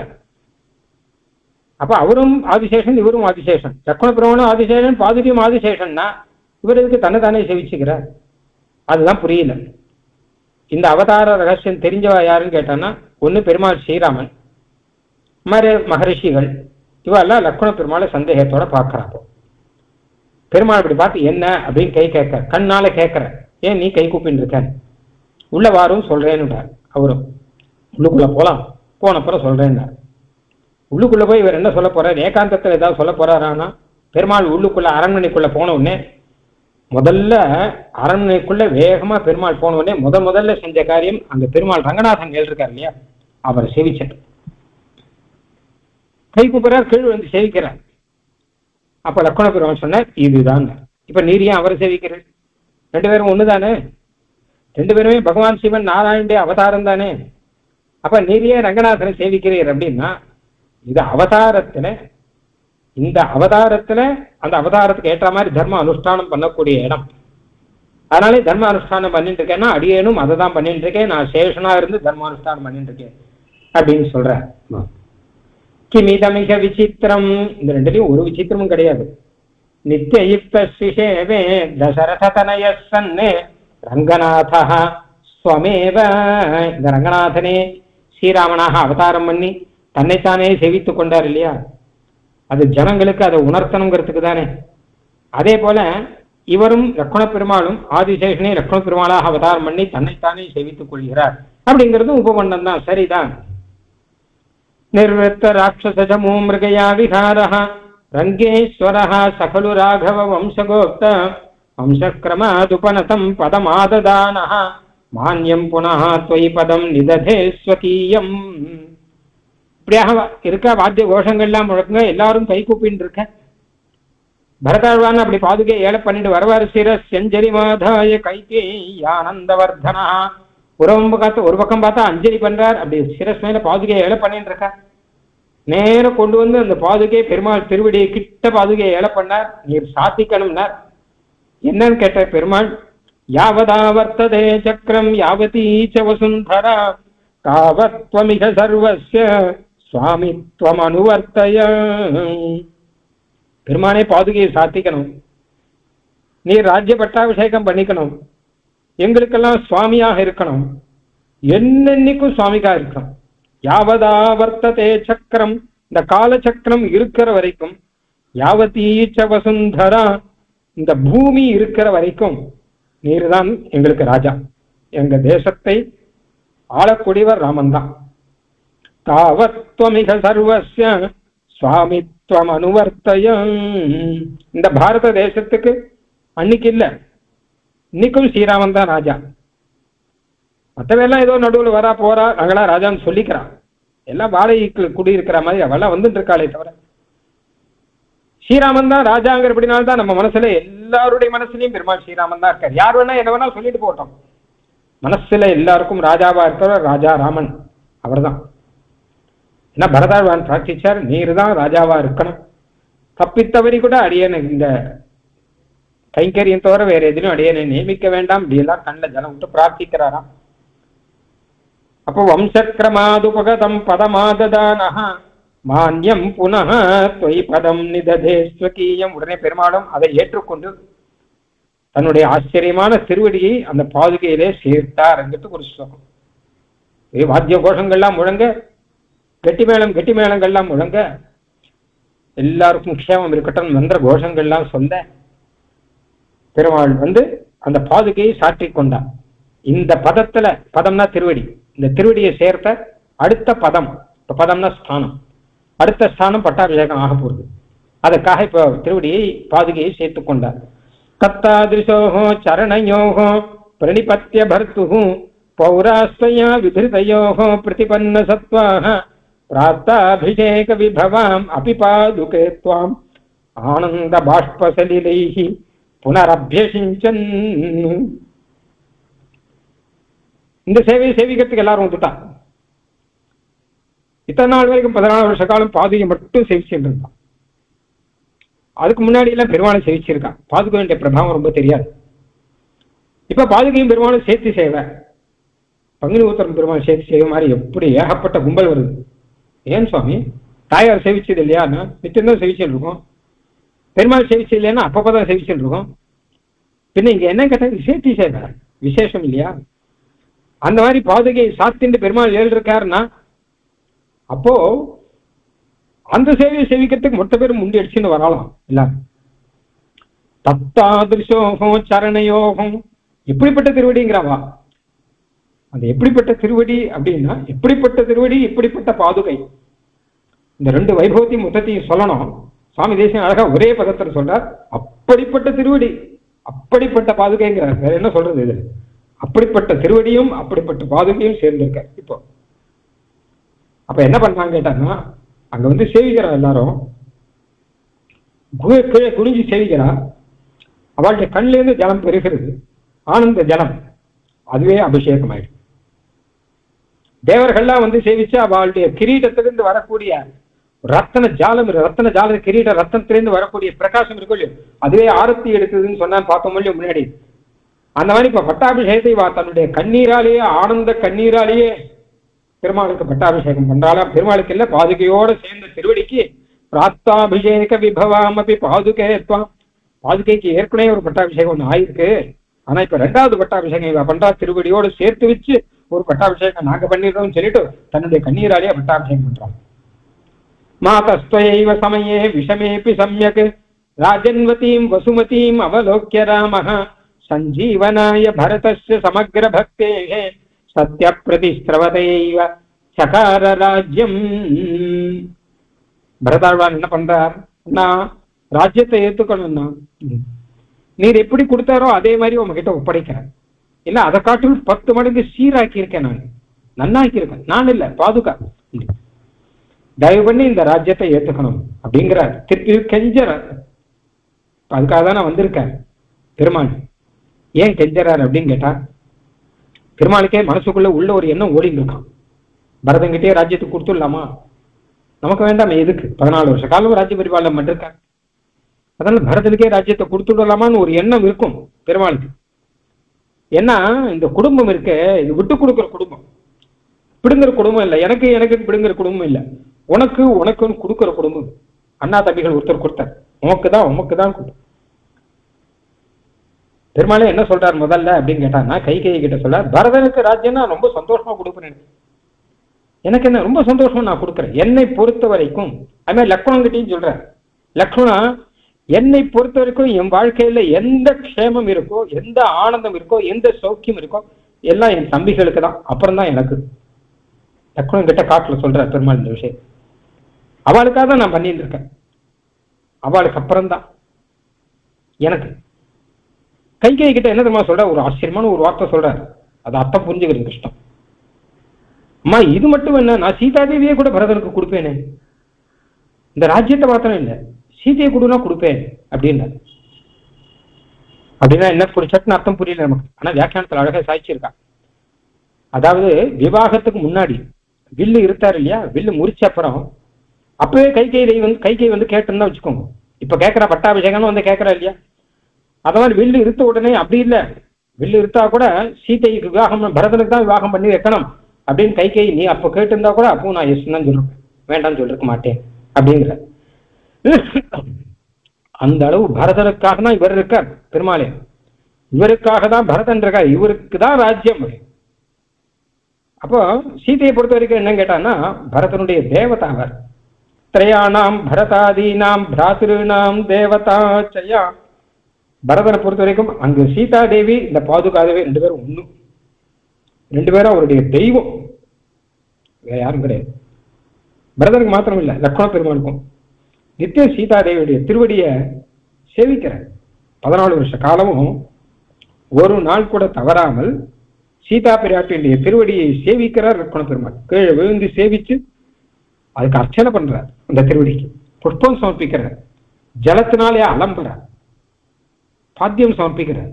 அப்ப அவரும் ஆதிசேஷன், இவரும் ஆதிசேஷன், லக்ஷ்மண பெருமானும் ஆதிசேஷன், பாதுகையும் ஆதிசேஷன்னா இவர் இதுக்கு தன்னைத்தானே சேவிச்சுக்கிறார்? அதுதான் புரியல. இந்த அவதார ரகசியம் தெரிஞ்சவா யாருன்னு கேட்டான்னா ஒண்ணு பெருமாள் ஸ்ரீராமன், மகரிஷிகள், இவெல்லாம் லக்ஷ்மண பெருமாளை சந்தேகத்தோட பார்க்கறாங்க. பெருமாள் இப்படி பார்த்து என்ன அப்படின்னு கை கேட்க, கண்ணால கேட்கற, ஏன் நீ கை கூப்பின்னு இருக்க, உள்ள வாரும் சொல்றேன்னுட்டார். அவரும் உள்ளுக்குள்ள போலாம் போனப்புறம் சொல்றேன். உள்ளுக்குள்ள போய் இவர் என்ன சொல்ல போறார், ஏகாந்தத்தில் ஏதாவது சொல்ல போறாரானா, பெருமாள் உள்ளுக்குள்ள அரண்மனைக்குள்ள போன உடனே முதல்ல அரண்மனைக்குள்ள வேகமா பெருமாள் போன உடனே முதல்ல செஞ்ச காரியம், அங்க பெருமாள் ரங்கநாதன் இருக்கார் இல்லையா, அவரை சேவிச்சார். கை கூப்பிடுறார், கீழ் வந்து சேவிக்கிறார். அப்ப லக்ஷ்மண பெருமாள் சொன்னார், இதுதான். இப்ப நீர் ஏன் அவரை சேவிக்கிறார்? ரெண்டு பேரும் ஒண்ணுதானே, ரெண்டு பேருமே பகவான் சிவன் நாராயணுடைய அவதாரம் தானே. அப்ப நீர் ஏன் ரங்கநாதனை சேவிக்கிறீர் அப்படின்னா, இது அவதாரத்துல, இந்த அவதாரத்துல அந்த அவதாரத்துக்கு ஏற்ற மாதிரி தர்ம அனுஷ்டானம் பண்ணக்கூடிய இடம். அதனாலே தர்ம அனுஷ்டானம் பண்ணிட்டு இருக்கேன்னா அடியேனும் அதை தான் பண்ணிட்டு இருக்கேன், நான் சேஷனா இருந்து தர்ம அனுஷ்டானம் பண்ணிட்டு இருக்கேன் அப்படின்னு சொல்ற. கிமிதமிக விசித்திரம், இந்த ரெண்டுலயும் ஒரு விசித்திரமும் கிடையாது. நித்திய யுக்த ஸ்ரீசேவே தசரதனய சன்னே ரங்கநாதா ஸ்வமேவ, இந்த ரங்கநாதனே ஸ்ரீராமனாக அவதாரம் பண்ணி தன்னைத்தானே சேவித்துக் கொண்டார் இல்லையா, அது ஜனங்களுக்கு அதை உணர்த்தணுங்கிறதுக்கு தானே. அதே போல இவரும் லக்ஷ்மண பெருமாளும் ஆதிசேஷனே லக்ஷ்மண பெருமாளாக அவதாரம் பண்ணி தன்னைத்தானே சேவித்துக் கொள்கிறார் அப்படிங்கிறதும் உபமண்டம் தான், சரிதான். நிர்வத்த ராட்சசமோ மிருகயா விஹாரஹ ரங்கேஸ்வரஹ சகலு ராகவ வம்சகோப்த வம்சக்ரமாதுபனதம் பதமாததானஹ மான்யம் புனः त्वयि பதம் நிததே ஸ்வகீயம். இப்படியாக இருக்க வாத்திய கோஷங்கள்லாம் முழக்குங்க, எல்லாரும் கை கூப்பின்னு இருக்க. பரதாழ்வான் அப்படி பாதுகை ஏழை பண்ணிட்டு வரவாறு சிர செஞ்சரி மாதாய கைத்தே ஆனந்தவர்தனா. ஒரு பக்கம் பார்த்தா அஞ்சலி பண்றார், அப்படி சிரஸ் மேல பாதுகையை ஏழை பண்ணிட்டு இருக்க. நேரம் கொண்டு வந்து அந்த பாதுகை பெருமாள் திருவடியை கிட்ட பாதுகையை ஏழை பண்ணார். நீர் சாத்திக்கணும்னார். என்னன்னு கேட்ட பெருமாள், யாவதா வர்த்ததே சக்கரம் யாவதீச்ச வசுந்தரா தாவத்வமிக சர்வஸ்ய சுவாமித்வம் அனுவர்த்தய. பெருமானே பாதுகையை சாத்திக்கணும், நீர் ராஜ்ய பட்டாபிஷேகம் பண்ணிக்கணும், எங்களுக்கெல்லாம் சுவாமியாக இருக்கணும், என்னன்னைக்கும் சுவாமிக்கா இருக்கணும். யாவதா வர்த்ததே சக்கரம், இந்த கால சக்கரம் இருக்கிற வரைக்கும், யாவதீச்ச வசுந்தரா, இந்த பூமி இருக்கிற வரைக்கும் நீர் தான் எங்களுக்கு ராஜா. எங்க தேசத்தை ஆளக்கூடியவர் ராமன் தான். தாவத்வமிக சர்வஸ்ய சுவாமித்வம் அனுவர்த்தயம். இந்த பாரத தேசத்துக்கு அன்னைக்கு இல்ல, இன்னைக்கும் ஸ்ரீராமன் தான் ராஜா. மற்றவெல்லாம் ஏதோ நடுவில் வரா போறா, நாங்களா ராஜான்னு சொல்லிக்கிறான். எல்லாம் வாடகைக்கு குடியிருக்கிற மாதிரி அவெல்லாம் வந்துட்டு இருக்காளே தவிர, ஸ்ரீராமன் தான் ராஜாங்கிறபடினால்தான் நம்ம மனசுல எல்லாருடைய மனசுலயும் பெருமாள் ஸ்ரீராமன் தான் இருக்கார். யார் வேணா என்ன வேணா சொல்லிட்டு போட்டோம், மனசுல எல்லாருக்கும் ராஜாவா இருக்கிறவர் ராஜா ராமன் அவர் தான். ஏன்னா பரதாழ்வான் பிரார்த்திச்சார், நீர் தான் ராஜாவா இருக்கணும், தப்பித்தவரி கூட அடியனை இந்த கைங்கரியம் தவிர வேற எதிலும் அடியனை நியமிக்க வேண்டாம், இப்படியெல்லாம் கண்ணில் ஜலம் விட்டு பிரார்த்திக்கிறாராம். அப்போ வம்சக்ரமாதுபகதம் பதமாததானஹ மான்யம் புனः त्वयि பதம் நிததே ஸ்வகீயம். உடனே பெருமாளும் அதை ஏற்றுக்கொண்டு தன்னுடைய ஆச்சரியமான திருவடியை அந்த பாதுகையிலே சேர்த்தார் என்கிறதுக்கு ஒரு ஸ்லோகம். வாத்திய கோஷங்கள்லாம் முழங்க, கெட்டி மேளங்கள்லாம் முழங்க, எல்லாருக்கும் க்ஷேமம் இருக்கட்டும் மந்திர கோஷங்கள்லாம் சொல்ல பெருமாள் வந்து அந்த பாதுகையை சாற்றிக் கொண்டார். இந்த பதத்துல, பதம்னா திருவடி, இந்த திருவடியை சேர்த்த அடுத்த பதம், பதம்னா ஸ்தானம், அடுத்த ஸ்தானம் பட்டாபிஷேகம் ஆக போகுது. அதற்காக இப்போ திருவடியை பாதுகையை சேர்த்துக் கொண்டார். கத்தாதிருஷோஹோ சரணையோஹோ பிரணிபத்திய பர்த்துஹு பௌராஸ்வயா விதிருதயோஹோ பிரதிபன்ன சத்வாஹ பிரார்த்தாபிஷேக விபவாம் அபிபாதுகே த்வாம் ஆனந்த பாஷ்பசலிலைஹி புனரபியசிஞ்சன். இந்த சேவையை சேவிக்கிறதுக்கு எல்லாரும் வந்துட்டான். இத்தனை நாள் வரைக்கும் 14 வருஷ காலம் பாதுகை மட்டும் சேவிச்சுட்டு இருந்தான். அதுக்கு முன்னாடி எல்லாம் பெருமாளை சேவிச்சிருக்கான். பாதுகையுடைய பிரபாவம் ரொம்ப தெரியாது. இப்ப பாதுகையும் பெருமாளும் சேர்த்து சேவை, பங்குனி உத்திரம் பெருமாள் சேர்த்து சேவை மாதிரி எப்படி ஏகப்பட்ட கும்பல் வருது. ஏன் சுவாமி, தாயார் சேவிச்சது இல்லையா? நிச்சயம் சேவிச்சுட்டு இருக்கோம். பெருமாள் சேவிச்சது இல்லைன்னா அப்பப்பதான் சேவிச்சுட்டு இருக்கோம். பின்ன இங்க என்ன கேட்டால் சேர்த்தி சேவை விசேஷம் இல்லையா? அந்த மாதிரி பாதுகையை சாத்திட்டு பெருமாள் இருக்காருன்னா அப்போ அந்த சேவையை சேவிக்கிறதுக்கு மொத்த பேரும் முண்டி அடிச்சுன்னு வரலாம் எல்லாரும். தத்தாதிருஷோகம் சரணையோகம் இப்படிப்பட்ட திருவடிங்கிறாவா? அது எப்படிப்பட்ட திருவடி அப்படின்னா, எப்படிப்பட்ட திருவடி இப்படிப்பட்ட பாதுகை, இந்த ரெண்டு வைபவத்தையும் மொத்தத்தையும் சொல்லணும். சுவாமி தேசிகன் அழகா ஒரே பதத்தில் சொல்றார், அப்படிப்பட்ட திருவடி அப்படிப்பட்ட பாதுகைங்கிறார். வேற என்ன சொல்றது இதுல? அப்படிப்பட்ட திருவடியும் அப்படிப்பட்ட பாதுகையும் சேர்ந்திருக்க. இப்போ அப்ப என்ன பண்றாங்க கேட்டாங்கன்னா, அங்க வந்து சேவிக்கிறா எல்லாரும், கீழே குனிஞ்சு சேவிக்கிறா. அவளுடைய கண்ணிலேருந்து ஜலம் பெறுகிறது, ஆனந்த ஜலம், அதுவே அபிஷேகம் ஆயிடும். தேவர்கள்லாம் வந்து சேவிச்சு அவளுடைய கிரீடத்திலிருந்து வரக்கூடிய ரத்தன ஜாலம், ரத்தன ஜால கிரீட ரத்தனத்திலிருந்து வரக்கூடிய பிரகாசம் இருக்கும் இல்லையோ, அதுவே ஆரத்தி எடுத்ததுன்னு சொன்னா பார்த்தோம் இல்லையோ முன்னாடி. அந்த மாதிரி இப்ப பட்டாபிஷேகத்தை தன்னுடைய கண்ணீராலேயே, ஆனந்த கண்ணீராலேயே பெருமாளுக்கு பட்டாபிஷேகம் பண்றாளாம். பெருமாளுக்கு இல்ல, பாதுகையோட சேர்ந்த திருவடிக்கு பிராத்தாபிஷேக விபவாம் அப்படி பாதுகேத்வா. பாதுகைக்கு ஏற்கனவே ஒரு பட்டாபிஷேகம் ஒன்று ஆயிருக்கு. ஆனா இப்ப ரெண்டாவது பட்டாபிஷேகம் இவ பண்றா, திருவடியோடு சேர்த்து வச்சு ஒரு பட்டாபிஷேகம் நாங்க பண்ணிடுறோம்னு சொல்லிட்டு தன்னுடைய கண்ணீராலேயே பட்டாபிஷேகம் பண்றாங்க. மாதஸ்துவைவ சமயே விஷமேபி சம்யக் ராஜன்வதீம் வசுமதீம் அவலோக்ய ராமஹ சஞ்சீவனாய பரதஸ்ய சமக்ர பக்தேஹ சத்ய பிரதிஸ்ரவதைவ சகார ராஜ்யம். பரதாழ்வான் என்ன பண்றார்? நான் ராஜ்யத்தை ஏத்துக்கணும்னா நீர் எப்படி கொடுத்தாரோ அதே மாதிரி உங்ககிட்ட ஒப்படைக்கிறேன். இல்ல அதை காட்டிலும் 10 மடங்கு சீராக்கி இருக்கேன், நான் நன்னாக்கி இருக்கேன். நான் இல்ல, பாதுகா, தயவு பண்ணி இந்த ராஜ்யத்தை ஏத்துக்கணும் அப்படிங்கிறார். திருப்பி கெஞ்சறார். அதுக்காக தான் நான் வந்திருக்கேன். பெருமாள் ஏன் கெஞ்சறார் அப்படின்னு கேட்டா, பெருமாளுக்கே மனசுக்குள்ள உள்ள ஒரு எண்ணம் ஓடிட்டு இருக்கான். பரதங்கிட்டே ராஜ்யத்துக்கு கொடுத்துடலாமா, நமக்கு வேண்டாம், எதுக்கு 14 வருஷ காலம் ராஜ்ய பரிபாலனம் பண்ணிருக்கார், அதனால பரதனுக்கே ராஜ்யத்தை கொடுத்துடலாமான்னு ஒரு எண்ணம் இருக்கும் பெருமாளுக்கு. ஏன்னா இந்த குடும்பம் இருக்கு, இது விட்டு கொடுக்குற குடும்பம், பிடுங்குற குடும்பம் இல்லை. எனக்கு பிடுங்குற குடும்பம் இல்லை, உனக்குன்னு கொடுக்குற குடும்பம். அண்ணா தம்பிகள் ஒருத்தர் கொடுத்தார், உமக்கு தான் கொடு. பெருமாளே என்ன சொல்றார் முதல்ல அப்படின்னு கேட்டான்னா, கைகேயி கிட்ட சொல்றார், பரதனுக்கு ராஜ்யம்னா ரொம்ப சந்தோஷமா கொடுப்பேன், எனக்கு என்ன ரொம்ப சந்தோஷமா நான் கொடுக்குறேன், என்னை பொறுத்த வரைக்கும். அதுமாதிரி லக்ஷ்மணன் கிட்டையும் சொல்றார், லக்ஷ்மணா என்னை பொறுத்த வரைக்கும் என் வாழ்க்கையில எந்த க்ஷேமம் இருக்கோ, எந்த ஆனந்தம் இருக்கோ, எந்த சௌக்கியம் இருக்கோ எல்லாம் என் தம்பிகளுக்கு தான், அப்புறம் தான் எனக்கு. லக்ஷ்மணன் கிட்ட காட்டுல சொல்றார் பெருமாள் இந்த விஷயம். அவளுக்காக தான் நான் பண்ணிட்டு இருக்கேன், அவளுக்கு அப்புறம் தான் எனக்கு. கைகேயி கிட்ட என்ன தெரியுமா சொல்ற, ஒரு ஆச்சரியமான ஒரு வார்த்தை சொல்றாரு, அது அர்த்தம் புரிஞ்சுக்கிறது கஷ்டம். அம்மா இது மட்டும் என்ன, நான் சீதாதேவியே கூட பரதனுக்கு கொடுப்பேனே, இந்த ராஜ்யத்தை மாத்திரம் இல்லை, சீதையை கொடுனா கொடுப்பேன் அப்படின்னா. அப்படின்னா என்ன புரிச்சட்டுன்னு அர்த்தம் புரியல நமக்கு. ஆனா வியாக்கியானத்துல அழகா சாய்ச்சிருக்கா. அதாவது விவாகத்துக்கு முன்னாடி வில்லு இருத்தாரு இல்லையா, வில்லு முறிச்ச அப்புறம் அப்பவே கைகை வந்து கேட்டுன்னு வச்சுக்கோங்க. இப்ப கேட்கிற பட்டாபிஷேகம்னு வந்து கேட்கறா இல்லையா, அத மாதிரி வில்லு இருத்த உடனே அப்படி இல்லை, வில்லு இருத்தா கூட சீதைக்கு விவாகம், பரதனுக்கு தான் விவாகம் பண்ணி வைக்கணும் அப்படின்னு கைகை நீ அப்ப கேட்டிருந்தா கூட அப்போ நான் எஸ் தான் சொல்றேன், வேண்டாம்னு சொல்லிருக்க மாட்டேன் அப்படிங்கிற. அந்த அளவு பரதனுக்காக தான் இவர் இருக்கார் பெருமாளே, இவருக்காக தான் பரதன் இருக்கார், இவருக்கு தான் ராஜ்யம். அப்போ சீதையை பொறுத்த வரைக்கும் என்ன கேட்டான்னா, பரதனுடைய தேவதா அவர். திரையானாம் பரதாதீனாம் பிராத்திருநாம் தேவதா சயா. பரதனை பொறுத்த வரைக்கும் அங்கு சீதா தேவி இந்த பாதுகாதேவி 2 பேரும் ஒண்ணு, 2 பேரும் அவருடைய தெய்வம், வேற யாரும் கிடையாது. பரதனுக்கு மாத்திரம் இல்லை, லக்ஷ்மண பெருமானுக்கும் நித்தியம் சீதாதேவியுடைய திருவடியை சேவிக்கிறார். 14 வருஷ காலமும் ஒரு நாள் கூட தவறாமல் சீதா பிராட்டியுடைய திருவடியை சேவிக்கிறார் லக்ஷ்மண பெருமாள். கீழே விழுந்து சேவிச்சு அதுக்கு அர்ச்சனை பண்றார், அந்த திருவடிக்கு புஷ்பம் சமர்ப்பிக்கிறார், ஜலத்தினாலே அலம்புறார், பாத்தியம் சமர்ப்பிக்கிறார்.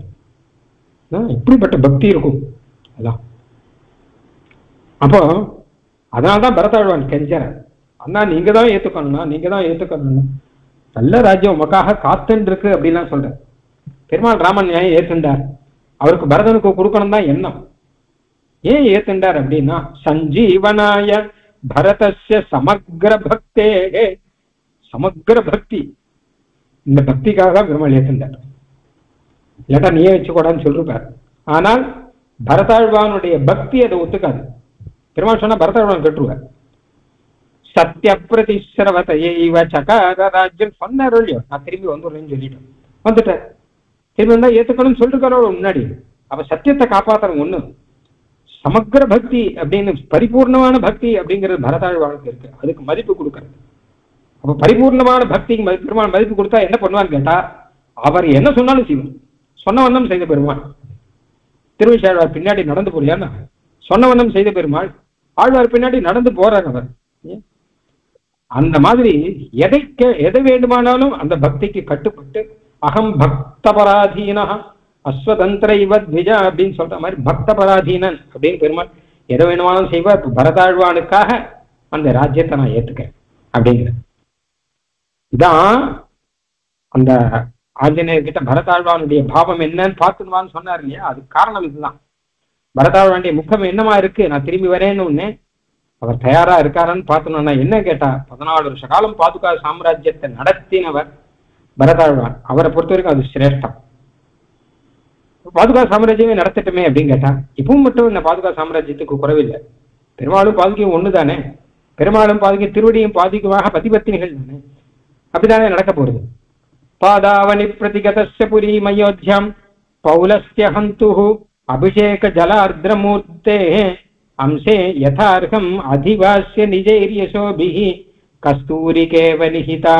இப்படிப்பட்ட பக்தி இருக்கும் அதான். அப்போ அதனால்தான் பரதாழ்வான் கெஞ்சறார், அண்ணா நீங்க தான் ஏத்துக்கணும்னா நல்ல ராஜ்யம் உமக்காக காத்துன்னு இருக்கு அப்படின்லாம் சொல்ற. பெருமாள் ராமன் நியாயம் ஏத்துண்டார், அவருக்கு பரதனுக்கு கொடுக்கணும் தான் எண்ணம். ஏன் ஏத்துண்டார் அப்படின்னா, சஞ்சீவனாய பரதஸ்ய சமக்ர பக்தே, சமக்ர பக்தி, இந்த பக்திக்காக தான் பெருமாள் ஏத்துண்டார். இல்லாட்டா நீயே வச்சுக்கூடாதுன்னு சொல்லிருப்பார். ஆனால் பரதாழ்வானுடைய பக்தி அதை ஒத்துக்காது. பெருமாள் சொன்னா பரதாழ்வான் கட்டுருவார். சத்திய பிரதிஸ்ரவதைவ சகார ராஜ்யம் சொன்னாரோ இல்லையோ, நான் திரும்பி வந்துடுறேன்னு சொல்லிட்டேன், வந்துட்டார். திரும்பி வந்தா ஏத்துக்கணும்னு சொல்லிருக்காரோ முன்னாடி. அப்ப சத்தியத்தை காப்பாற்றணும் ஒண்ணு, சமக்கிர பக்தி அப்படின்னு பரிபூர்ணமான பக்தி அப்படிங்கிறது பரதாழ்வானுக்கு இருக்கு. அதுக்கு மதிப்பு கொடுக்கறது. அப்ப பரிபூர்ணமான பக்திக்கு பெருமாள் மதிப்பு கொடுத்தா என்ன பண்ணுவான்னு கேட்டா, அவர் என்ன சொன்னாலும் செய்வார். சொன்ன வண்ணம் செய்த பெருமாள். திருவிழாழ்வார் பின்னாடி நடந்து போறியான்னா சொன்ன வண்ணம் செய்த பெருமாள், ஆழ்வார் பின்னாடி நடந்து போறார் அவர். அந்த மாதிரி எதை வேண்டுமானாலும் அந்த பக்திக்கு கட்டுப்பட்டு அகம் பக்தபராதீனா அஸ்வதந்திர இவ த்விஜா அப்படின்னு சொல்ற மாதிரி பக்தபராதீனன் அப்படின்னு பெருமாள் எதை வேணுமானாலும் செய்வார். பரதாழ்வானுக்காக அந்த ராஜ்யத்தை நான் ஏத்துக்கிறேன் அப்படிங்கிற இதான் அந்த ஆஞ்சநேயர்கிட்ட பரதாழ்வானுடைய பாவம் என்னன்னு பார்த்துடுவான்னு சொன்னார் இல்லையா. அதுக்கு காரணம் இதுதான். பரதாழ்வானுடைய முகம் என்னமா இருக்கு, நான் திரும்பி வரேன்னு ஒண்ணு அவர் தயாரா இருக்காரான்னு பார்த்தோம்னா என்ன கேட்டா, 14 வருஷ காலம் பாதுகா சாம்ராஜ்யத்தை நடத்தினவர் பரதாழ்வான். அவரை பொறுத்த வரைக்கும் அது சிரேஷ்டம். பாதுகா சாம்ராஜ்யமே நடத்தட்டுமே அப்படின்னு கேட்டா, இப்பவும் மட்டும் இந்த பாதுகா சாம்ராஜ்யத்துக்கு குறைவில்லை. பெருமாளும் பாதுகையும் ஒண்ணுதானே, பெருமாளும் பாதுகை திருவடியும் பாதுகாவாக பதிபத்தினிகள் தானே, அப்படிதானே நடக்க போறது. பாதாவனி பிரதிகதஸ்ய புரி மயோத்யாம் பௌலஸ்ய ஹந்து அபிஷேக ஜலார்திரமூர்த்தே அம்சே யதார்ஹம் அதிவாஸ்ய நிஜைர்யசோபிஹி கஸ்தூரிகேவ நிஹிதா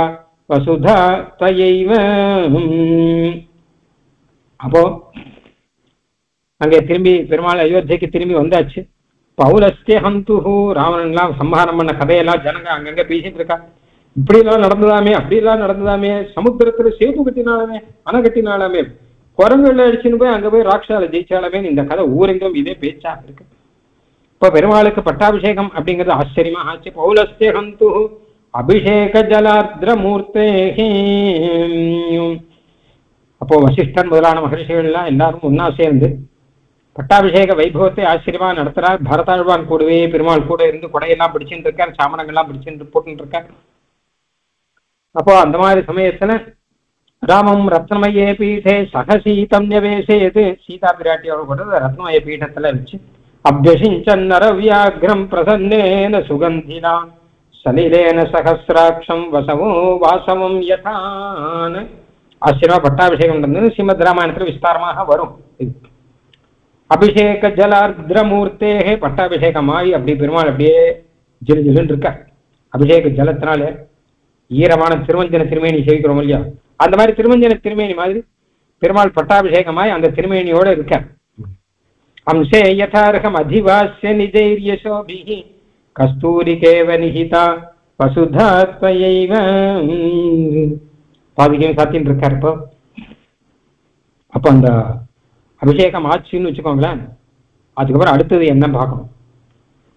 வசுதா தயைவ. அப்போ அங்கே திரும்பி பெருமாள் அயோத்தியக்கு திரும்பி வந்தாச்சு. பௌலஸ்ய ஹந்துஹு ராவணன்லாம் சம்ஹாரம் பண்ண கதையெல்லாம் ஜனங்க அங்கங்க பேசிட்டு இருக்கா. இப்படி எல்லாம் நடந்ததாமே, அப்படி எல்லாம் நடந்ததாமே, சமுத்திரத்துல சேது கட்டினாலுமே அணை கட்டினாலுமே குரங்குல அடிச்சுன்னு போய் அங்க போய் ராட்சால ஜெயிச்சாலுமே இந்த கதை ஊரெங்கும் இதே பேச்சா இருக்கு. இப்ப பெருமாளுக்கு பட்டாபிஷேகம் அப்படிங்கிறது ஆச்சரியமா ஆச்சு. பௌலஸ்ய ஹந்துஹு அபிஷேக ஜலார்திர மூர்த்தே. அப்போ வசிஷ்டன் முதலான மகர்ஷிகள் எல்லாம் எல்லாரும் ஒன்னா சேர்ந்து பட்டாபிஷேக வைபவத்தை ஆச்சரியமா நடத்துறார். பரதாழ்வான் கூடவே பெருமாள் கூட இருந்து கொடையெல்லாம் பிடிச்சுட்டு இருக்கார், சாமனங்கள்லாம் பிடிச்சுட்டு போட்டு இருக்கார். அப்போ அந்த மாதிரி சமயத்துல ராமம் ரத்னமயே பீഠே சகசீதம் நிவேசேது, சீதா பிராட்டியோட கூட ரத்னமய பீடத்துல வச்சு அபியசிஞ்சன் நரவியாகிரம் பிரசன்னேன சுகந்தினா சலிலேன சகசிராட்சம் வசவோ வாசவம் யதான். ஆச்சரியமா பட்டாபிஷேகம் நடந்தது. ஸ்ரீமத் ராமாயணத்துல விஸ்தாரமாக வரும். அபிஷேக ஜலார்திரமூர்த்தே, பட்டாபிஷேகமாயி அப்படி பெருமாள் அப்படியே ஜிலு ஜிலுன்னு இருக்கார். அபிஷேக ஜலத்தினால ஈரமான திருமஞ்சன திருமேனி சேவிக்கிறோம் இல்லையா, அந்த மாதிரி திருமஞ்சன திருமேனி மாதிரி பெருமாள் பட்டாபிஷேகமாய் அந்த திருமேனியோட இருக்கார். அம்சே யதார்ஹம் அதிவாஸ்ய நிஜைர்யசோபிஹி கஸ்தூரிகேவ நிஹிதா வசுதா தயைவ. பாதுகையும் சாத்தின்னு இருக்கார். இப்போ அப்போ அந்த அபிஷேகம் ஆச்சுன்னு வச்சுக்கோங்களேன். அதுக்கப்புறம் அடுத்தது என்ன பார்க்கணும்,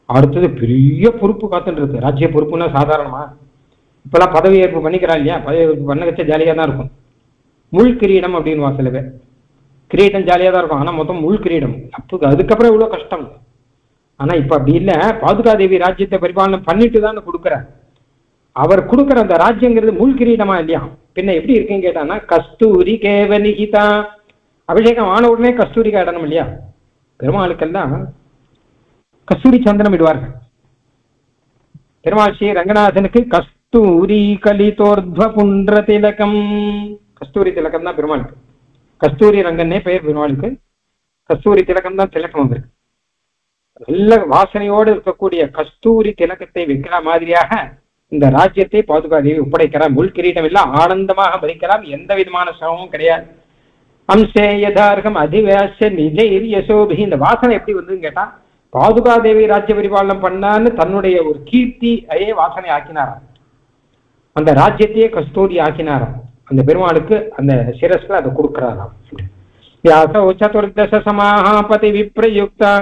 அடுத்தது பெரிய பொறுப்பு காத்துட்டு இருக்கு. ராஜ்ய பொறுப்புன்னா சாதாரணமா இப்பெல்லாம் பதவி ஏற்பு பண்ணிக்கிறான் இல்லையா, பதவி ஏற்பு பண்ண வச்சா ஜாலியாக தான் இருக்கும். முள் கிரீடம் அப்படின்னு சில பேர், கிரீடம் ஜாலியாக தான் இருக்கும், ஆனால் மொத்தம் முள் கிரீடம். அதுக்கப்புறம் இவ்வளோ கஷ்டம். ஆனால் இப்போ அப்படி இல்லை. பாதுகாதேவி ராஜ்யத்தை பரிபாலனை பண்ணிட்டு தான் கொடுக்குறார். அவர் கொடுக்குற அந்த ராஜ்யங்கிறது முள் கிரீடமா இல்லையா, பின்ன எப்படி இருக்குன்னு கேட்டான்னா கஸ்தூரி கேவ நிகிதா. அபிஷேகம் ஆன உடனே கஸ்தூரிக்கா இடணும் இல்லையா, பெருமாளுக்கெல்லாம் கஸ்தூரி சந்தனம் இடுவார்கள். பெருமாள் ஸ்ரீ ரங்கநாதனுக்கு கஸ்தூரி கலிதோர்த்வ புன்ற திலகம், கஸ்தூரி திலகம் தான் பெருமாளுக்கு. கஸ்தூரி ரங்கன்னே பெயர் பெருமாளுக்கு, கஸ்தூரி திலகம் தான் திலகம் வந்திருக்கு. நல்ல வாசனையோடு இருக்கக்கூடிய கஸ்தூரி திலகத்தை வைக்கிற மாதிரியாக இந்த ராஜ்யத்தை பாதுகாதேவி ஒப்படைக்கிறார். முள் கிரீடம் எல்லாம் ஆனந்தமாக பறிக்கலாம், எந்த விதமான சிரமமும் கிடையாது. அம்சே யதார்ஹம் அதிவாஸ்ய நிஜைர் யசோபி. இந்த வாசனை எப்படி வந்ததுன்னு கேட்டா, பாதுகாதேவி ராஜ்ய பரிபாலனம் பண்ணான்னு தன்னுடைய ஒரு கீர்த்தியே வாசனை ஆக்கினாராம். அந்த ராஜ்யத்தையே கஸ்தூரி ஆக்கினாராம். அந்த பெருமாளுக்கு அந்த சிரஸ்ல அதை கொடுக்கிறாராம். சதுர்தச சமாபதி விப்ரயுக்தா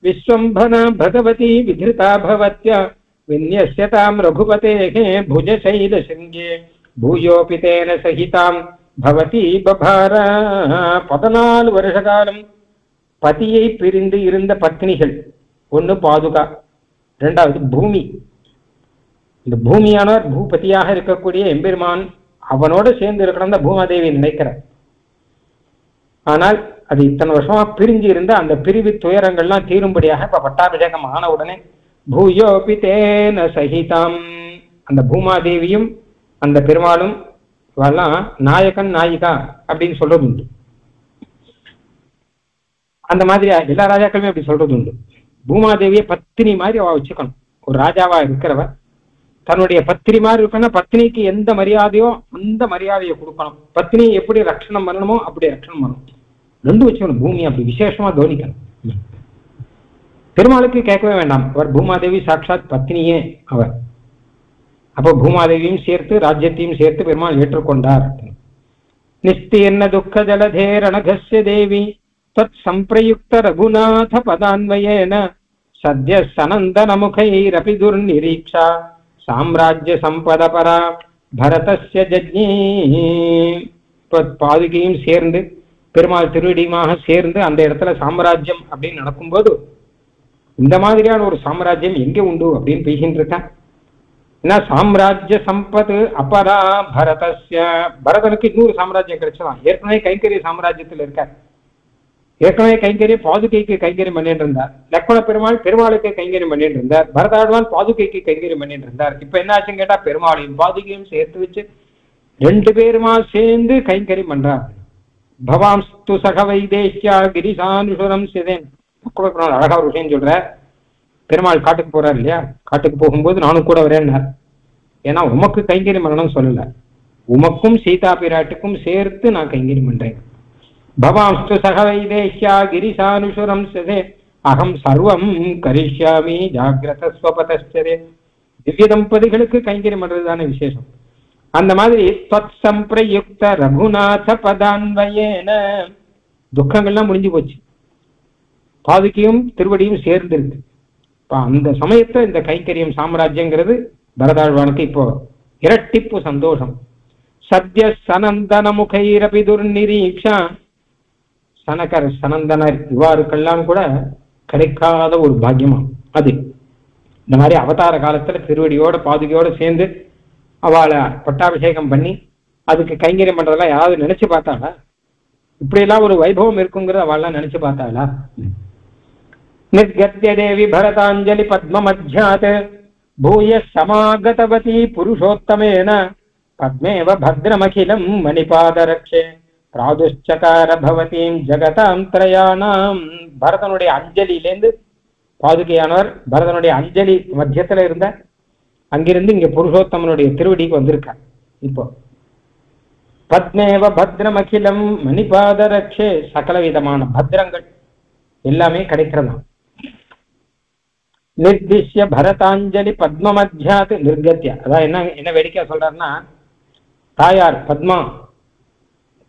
விஸ்வம்பன பகவதி விதிருதா பவத்யா விந்யஸ்யதாம் ரகுபதேஹே புஜசைல சிங்கே பூயோபி தேன சகிதாம் பவதி பபார. 14 வருஷ காலம் பதியை பிரிந்து இருந்த பத்னிகள், ஒன்று பாதுகா, இரண்டாவது பூமி. இந்த பூமியானவர் பூபதியாக இருக்கக்கூடிய எம்பெருமான், அவனோடு சேர்ந்து இருக்கிற பூமாதேவி நினைக்கிறார். ஆனால் அது இத்தனை வருஷமா பிரிஞ்சு இருந்த அந்த பிரிவு துயரங்கள்லாம் தீரும்படியாக இப்ப பட்டாபிஷேகம் ஆன உடனே பூயோபி தேன சகிதாம், அந்த பூமாதேவியும் அந்த பெருமாளும் வரலாம் நாயகன் நாயிகா அப்படின்னு சொல்றது உண்டு. அந்த மாதிரி எல்லா ராஜாக்களுமே அப்படி சொல்றது உண்டு. பூமாதேவியை பத்தினி மாதிரி அவ வச்சுக்கணும். ஒரு ராஜாவா இருக்கிறவர் தன்னுடைய பத்தினி மாதிரி இருக்கணும். பத்தினிக்கு எந்த மரியாதையோ அந்த மரியாதையை கொடுக்கணும். பத்தினியை எப்படி ரட்சணம் பண்ணணுமோ அப்படி ரட்சணம் பண்ணணும். ரெண்டு வச்சுக்கணும். பூமி அப்படி விசேஷமா கவனிக்கணும். பெருமாளுக்கு கேட்கவே வேண்டாம், அவர் பூமாதேவி சாட்சாத் பத்தினியே அவர். அப்போ பூமாதேவியும் சேர்த்து ராஜ்யத்தையும் சேர்த்து பெருமாள் ஏற்றுக்கொண்டார். நிஸ்தீர்ண துக்க ஜலதேரணகஸ்ய தேவி தத் சம்பிரயுக்த ரகுநாத பதான்வயேன சத்ய சனந்தன முகைரபி துர்நிரீக்ஷா சாம்ராஜ்ய சம்பத பரா பரதஸ்ய ஜஜ்ஞி. பாதுகையும் சேர்ந்து பெருமாள் திருவடியுமாக சேர்ந்து அந்த இடத்துல சாம்ராஜ்யம் அப்படின்னு நடக்கும்போது இந்த மாதிரியான ஒரு சாம்ராஜ்யம் எங்கே உண்டு அப்படின்னு பேசிட்டு இருக்கா. ஏன்னா சாம்ராஜ்ய சம்பத் அபரா பரதஸ்ய, பரதனுக்கு இன்னொரு சாம்ராஜ்யம் கிடைச்சலாம். ஏற்கனவே கைங்கரிய சாம்ராஜ்யத்தில் இருக்கார். ஏற்கனவே கைங்கரிய பாதுகைக்கு கைங்கரியம் பண்ணிட்டு இருந்தார். லக்ஷ்மண பெருமாள் பெருமாளுக்கு கைங்கரியம் பண்ணிட்டு இருந்தார். பரதாழ்வான் பாதுகைக்கு கைங்கரியம் பண்ணிட்டு இருந்தார். இப்ப என்ன ஆச்சுன்னு கேட்டா பெருமாளையும் பாதுகையும் சேர்த்து வச்சு ரெண்டு பேருமா சேர்ந்து கைங்கரியம் பண்றார். பவாம்ஸ்து சக வைதேஷ்யா கிரிசானுசுரம் சிதேன். அழகா ஒரு விஷயம் சொல்ற. பெருமாள் காட்டுக்கு போறார் இல்லையா, காட்டுக்கு போகும்போது நானும் கூட வரேன்னார். ஏன்னா உமக்கு கைங்கரியம் பண்ணணும்னு சொல்லல, உமக்கும் சீதா பிராட்டுக்கும் சேர்த்து நான் கைங்கரியம் பண்றேன். பவாம்ஸ்து சக வைதேஷ்யா கிரிசானுசுரம் சிதே அகம் சர்வம் கரிஷ்யாமி ஜாகிரத ஸ்வபதஸ்தரே. திவ்ய தம்பதிகளுக்கு கைங்கரியம் பண்றதுதானே விசேஷம். அந்த மாதிரி தத் சம்பிரயுக்த ரகுநாத பதான்வயேன துக்கங்கள்லாம் முடிஞ்சு போச்சு. பாதுகையும் திருவடியும் சேர்ந்து இருக்கு. அந்த சமயத்தை இந்த கைங்கரியம் சாம்ராஜ்யங்கிறது பரதாழ்வானுக்கு இப்போ இரட்டிப்பு சந்தோஷம். சத்ய சனந்தன முகைரபி துர்நிரீக்ஷா. சனகர் சனந்தனர் இவ்வாறுக்கெல்லாம் கூட கிடைக்காத ஒரு பாக்கியமா அது. இந்த மாதிரி அவதார காலத்துல திருவடியோட பாதுகையோட சேர்ந்து அவளை பட்டாபிஷேகம் பண்ணி அதுக்கு கைங்கரியம் பண்றதெல்லாம் யாராவது நினைச்சு பார்த்தாளா? இப்படியெல்லாம் ஒரு வைபவம் இருக்குங்கிறத அவள்லாம் நினைச்சு பார்த்தாளா? நிர்கத்ய தேவி பரதாஞ்சலி பத்ம மத்யாத் பூய சமாகதவதி புருஷோத்தமேன பத்மேவ பத்ரமகிலம் மணிபாதரக்ஷே பிராதுஷ்சகார பவதீம் ஜகதாம் திரயாணாம். பரதனுடைய அஞ்சலியிலேருந்து பாதுகையானவர் பரதனுடைய அஞ்சலி மத்தியத்துல இருந்த அங்கிருந்து இங்க புருஷோத்தமனுடைய திருவடிக்கு வந்திருக்கார். இப்போ பத்மேவ பத்ரமகிலம் மணிபாதரக்ஷே, சகல விதமான பத்ரங்கள் எல்லாமே கிடைக்கிறதாம். நிர்திஷ்ய பரதாஞ்சலி பத்ம மத்யாத் நிர்கத்ய. அதான் என்ன வேடிக்கையா சொல்றாருன்னா, தாயார் பத்மா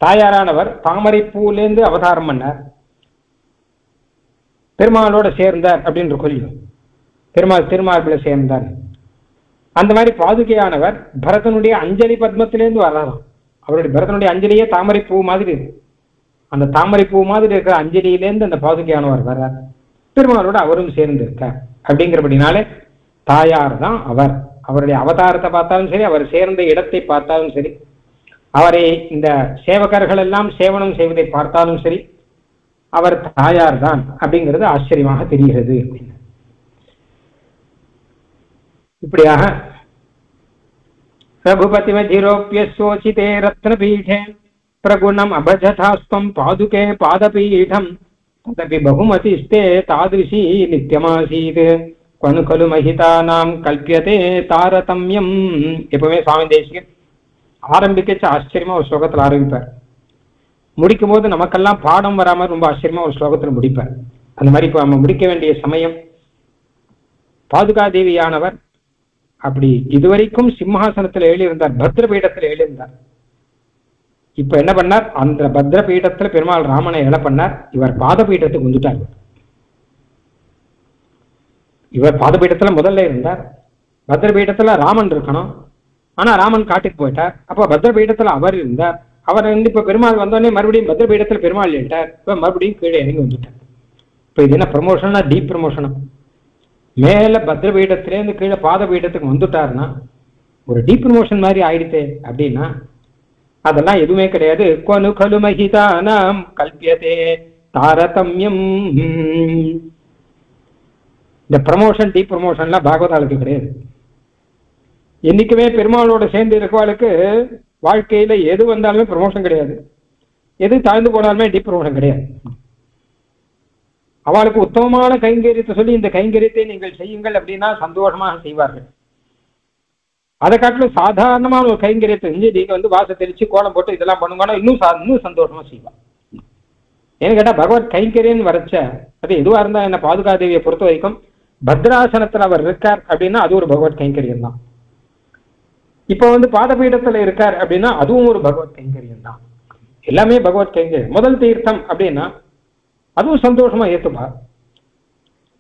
தாயாரானவர் தாமரை பூலேருந்து அவதாரம் பண்ணார், பெருமாளோட சேர்ந்தார் அப்படின்ற கொள்ளும். பெருமாள் திருமார்பில சேர்ந்தார். அந்த மாதிரி பாதுகையானவர் பரதனுடைய அஞ்சலி பத்மத்திலேருந்து வரலாம். அவருடைய பரதனுடைய அஞ்சலியே தாமரை பூ மாதிரி இருக்கு. அந்த தாமரை பூ மாதிரி இருக்கிற அஞ்சலியிலேருந்து அந்த பாதுகையானவர் வர்றார். பெருமாளோட அவரும் சேர்ந்து இருக்கார். அப்படிங்கிறபடினாலே தாயார் தான் அவர். அவருடைய அவதாரத்தை பார்த்தாலும் சரி, அவர் சேர்ந்த இடத்தை பார்த்தாலும் சரி, அவரை இந்த சேவகர்கள் எல்லாம் சேவனம் செய்வதை பார்த்தாலும் சரி, அவர் தாயார் தான் அப்படிங்கிறது ஆச்சரியமாக தெரிகிறது. இப்படியாக ரகுபதி மதிரோப்பிய சோசிதே ரத்ன பீഠே பிரகுணம் அபஜதாஸ்வம் பாதுகே பாதபீடம் ததபி பகுமதிஸ்தே தாதிருஷி நித்தியமாசீத் கனு கலு மகிதானாம் கல்பியதே தாரதமியம். எப்பவுமே சுவாமி தேசிகன் ஆரம்பிக்கச்சு ஆச்சரியமா ஒரு ஸ்லோகத்தில் ஆரம்பிப்பார். முடிக்கும் போது நமக்கெல்லாம் பாடம் வராமல் ரொம்ப ஆச்சரியமா ஒரு ஸ்லோகத்தில் முடிப்பார். அந்த மாதிரி இப்போ நம்ம முடிக்க வேண்டிய சமயம். பாதுகாதேவியானவர் அப்படி இதுவரைக்கும் சிம்ஹாசனத்தில் எழுதியிருந்தார், பத்ரபீடத்தில் எழுதியிருந்தார். இப்ப என்ன பண்ணார், அந்த பத்ரபீடத்துல பெருமாள் ராமனை எழ பண்ணார். இவர் பாதபீடத்துக்கு வந்துட்டார். இவர் பாதபீடத்துல முதல்ல இருந்தார். பத்ரபீடத்துல ராமன் இருக்கணும், ஆனா ராமன் காட்டுக்கு போயிட்டார். அப்ப பத்ரபீடத்துல அவர் இருந்தார். அவர் வந்து இப்ப பெருமாள் வந்தோடனே மறுபடியும் பத்ரபீடத்துல பெருமாள் எழுட்டார். இப்ப மறுபடியும் கீழே இறங்கி வந்துட்டார். இப்ப இது என்ன ப்ரமோஷனா, டீப் ப்ரமோஷனா? மேல பத்ரபீடத்திலேருந்து கீழே பாதபீடத்துக்கு வந்துட்டாருன்னா ஒரு டீப் ப்ரமோஷன் மாதிரி ஆயிடுச்சு. அப்படின்னா அதெல்லாம் எதுவுமே கிடையாது. கொனு கலு மகிதானாம் கல்பியதே தாரதமியம். இந்த ப்ரமோஷன் டீப் ப்ரமோஷன்லாம் பாகவதாளுக்கு கிடையாது. என்னைக்குமே பெருமாளோட சேர்ந்து இருக்கவாளுக்கு வாழ்க்கையில எது வந்தாலுமே ப்ரமோஷன் கிடையாது, எது தாழ்ந்து போனாலுமே டீப் ப்ரமோஷன் கிடையாது. அவளுக்கு உத்தமமான கைங்கரியத்தை சொல்லி இந்த கைங்கரியத்தை நீங்கள் செய்யுங்கள் அப்படின்னா சந்தோஷமாக செய்வார்கள். அதை காட்டிலும் சாதாரணமான ஒரு கைங்கரியத்தை செஞ்சு நீங்க வந்து வாச தெளிச்சு கோலம் போட்டு இதெல்லாம் பண்ணுங்கன்னா இன்னும் சந்தோஷமா செய்வான். ஏன்னு கேட்டா பகவத் கைங்கரியன் வரைச்ச அது எதுவா இருந்தா என்ன பாதுகாதேவியை பொறுத்த வரைக்கும் பத்ராசனத்துல அவர் இருக்கார் அப்படின்னா அது ஒரு பகவத் கைங்கரியம் தான். இப்போ வந்து பாதபீடத்துல இருக்கார் அப்படின்னா அதுவும் ஒரு பகவத் கைங்கரியம் தான். எல்லாமே பகவத் கைங்கரியம். முதல் தீர்த்தம் அப்படின்னா அதுவும் சந்தோஷமா ஏத்துப்பா.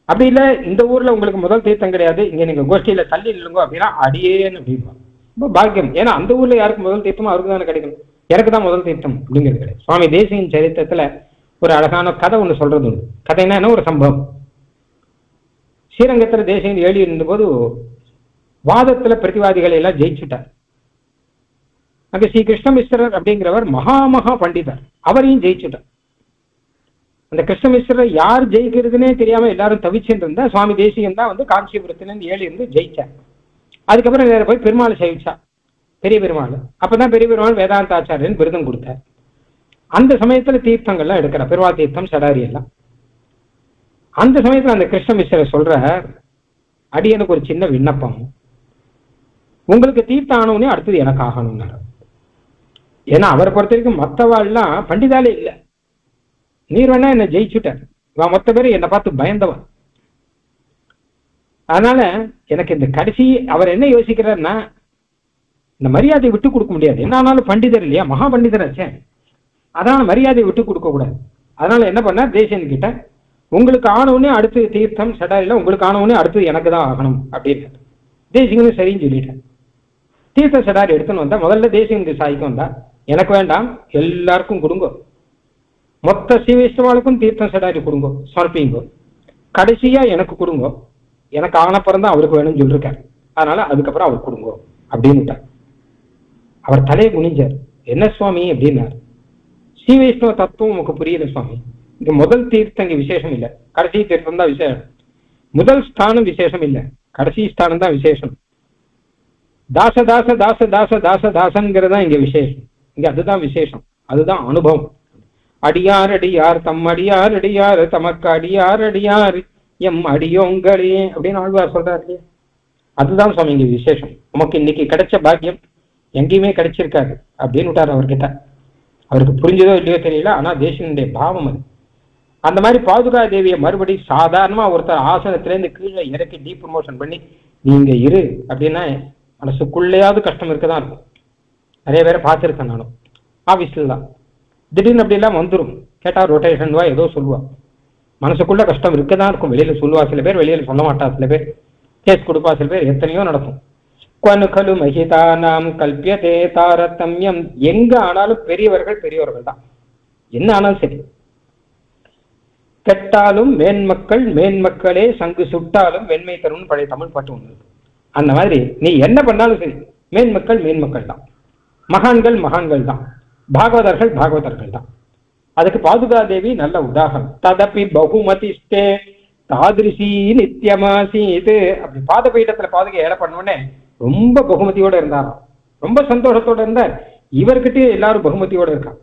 அப்படி இல்லை இந்த ஊர்ல உங்களுக்கு முதல் தீர்த்தம் கிடையாது, இங்க நீங்க கோஷ்டியில தள்ளி இல்லைங்க அப்படின்னா அடியேன்னு அப்படின்பா. ரொம்ப பாக்கியம். ஏன்னா அந்த ஊர்ல யாருக்கு முதல் தீர்த்தமோ அவருக்கு தானே கிடைக்கணும். எனக்கு தான் முதல் தீர்த்தம் அப்படிங்கிறது கிடையாது. சுவாமி தேசிகன் சரித்திரத்துல ஒரு அழகான கதை ஒன்று சொல்றது உண்டு. கதைன்னா என்ன, ஒரு சம்பவம். ஸ்ரீரங்கத்துல தேசிகன் ஏழி இருந்தபோது வாதத்துல பிரதிவாதிகளை எல்லாம் ஜெயிச்சுட்டார். அங்க ஸ்ரீ கிருஷ்ணமிஸ்ரர் அப்படிங்கிறவர் மகா பண்டிதர், அவரையும் ஜெயிச்சுட்டார். அந்த கிருஷ்ணமிஸ்ரரை யார் ஜெயிக்கிறதுனே தெரியாம எல்லாரும் தவிச்சுட்டு இருந்தா சுவாமி தேசிகன் தான் வந்து காஞ்சிபுரத்திலிருந்து ஏழி இருந்து ஜெயிச்சார். அதுக்கப்புறம் வேற போய் பெருமாள் சேவிச்சா, பெரிய பெருமாள். அப்பதான் பெரிய பெருமாள் வேதாந்த ஆச்சாரியன் விருதம் கொடுத்தார். அந்த சமயத்துல தீர்த்தங்கள்லாம் எடுக்கிற பெருமாள் தீர்த்தம் சடாரி எல்லாம். அந்த சமயத்துல அந்த கிருஷ்ணமிஸ்ரர் சொல்ற, அடியனுக்கு ஒரு சின்ன விண்ணப்பம், உங்களுக்கு தீர்த்தம் ஆனவுனே அடுத்தது எனக்கு ஆகணும்னாரு. ஏன்னா அவரை பொறுத்த வரைக்கும் மற்றவாள்லாம் பண்டிதாலே இல்லை, நீர் வேணா என்னை ஜெயிச்சுட்டார், இவன் மொத்த பேர் என்னை பார்த்து பயந்தவன். அதனால எனக்கு இந்த கடைசி அவர் என்ன யோசிக்கிறார்னா, இந்த மரியாதையை விட்டு கொடுக்க முடியாது. என்ன ஆனாலும் பண்டிதர் இல்லையா, மகா பண்டிதர் ஆச்சே, அதனால மரியாதையை விட்டு கொடுக்க கூடாது. அதனால என்ன பண்ண, தேசியன் கிட்ட உங்களுக்கு ஆனவுனே அடுத்து தீர்த்தம் சடாரில உங்களுக்கு ஆனவுனே அடுத்து எனக்கு தான் ஆகணும் அப்படின்னு. தேசிகனும் சரின்னு சொல்லிட்டேன். தீர்த்த சடாரி எடுத்துன்னு வந்தா முதல்ல தேசிகனுக்கு சாய்க்கும் வந்தா, எனக்கு வேண்டாம் எல்லாருக்கும் கொடுங்க, மொத்த சீவைஷ்ணவாளுக்கும் தீர்த்தம் சடாரி கொடுங்க, சமர்ப்பிங்கோ, கடைசியா எனக்கு கொடுங்க, எனக்கு ஆனப்புறம் தான் அவருக்கு வேணும்னு சொல்லிருக்காரு, அதனால அதுக்கப்புறம் அவர் கொடுங்க அப்படின்னுட்டார். அவர் தலையை குனிஞ்சார். என்ன சுவாமி அப்படின்னார். ஸ்ரீ வைஷ்ணவ தத்துவம் உனக்கு புரியல சுவாமி, இங்க முதல் தீர்த்தம் இங்க விசேஷம் இல்லை, கடைசி தீர்த்தம் தான் விசேஷம். முதல் ஸ்தானம் விசேஷம் இல்லை, கடைசி ஸ்தானம் தான் விசேஷம். தாச தாச தாச தாச தாச தாசங்கிறது தான் இங்க விசேஷம். இங்க அதுதான் விசேஷம், அதுதான் அனுபவம். அடியார் அடியார் தம் அடியார் அடியார் தமக்கு அடியார் அடியார் எம் அடியோங்களே அப்படின்னு ஆழ்வார் சொல்றாரு இல்லையா, அதுதான் சுவாமி இங்க விசேஷம். உமக்கு இன்னைக்கு கிடைச்ச பாக்கியம் எங்கேயுமே கிடைச்சிருக்காரு அப்படின்னு விட்டார் அவர்கிட்ட. அவருக்கு புரிஞ்சதோ இல்லையோ தெரியல, ஆனா தேசிகனுடைய பாவம் அது. அந்த மாதிரி பாதுகா தேவியை மறுபடி சாதாரணமா ஒருத்தர் ஆசனத்திலேருந்து கீழே இறக்கி டீப் ப்ரமோஷன் பண்ணி நீங்க இரு அப்படின்னா மனசுக்குள்ளேயாவது கஷ்டம் இருக்கதான் இருக்கும். நிறைய பேரை பார்த்துருக்கேன் நானும் ஆபீஸ்ல தான். திடீர்னு அப்படி எல்லாம் வந்துடும், கேட்டா ரொட்டேஷன் வா ஏதோ சொல்லுவா, மனசுக்குள்ள கஷ்டம் இருக்கதான் இருக்கும். வெளியில சொல்லுவா சில பேர், வெளியில சொல்ல மாட்டா சில பேர், கேஸ் கொடுப்பா சில பேர், எத்தனையோ நடக்கும். கனு மகிதானாம் கல்பியதே தாரதமியம். எங்க ஆனாலும் பெரியவர்கள் பெரியவர்கள் தான், என்ன ஆனாலும் சரி. கெட்டாலும் மேன்மக்கள் மேன்மக்களே சங்கு சுட்டாலும் வெண்மை தரும்னு பழைய தமிழ் பாட்டு ஒன்று. அந்த மாதிரி நீ என்ன பண்ணாலும் சரி மேன்மக்கள் மேன்மக்கள் தான், மகான்கள் மகான்கள் தான், பாகவதர்கள் பாகவதர்கள் தான். அதுக்கு பாதுகா தேவி நல்ல உதாரணம். ததப்பி பகுமதிஷ்டே தாதிருஷி நித்தியமாசீது. அப்படி பாதபீடத்துல பாதுகை ஏழை பண்ணோடனே ரொம்ப பகுமதியோட இருந்தாராம், ரொம்ப சந்தோஷத்தோட இருந்தார். இவர்கிட்ட எல்லாரும் பகுமதியோட இருக்கான்.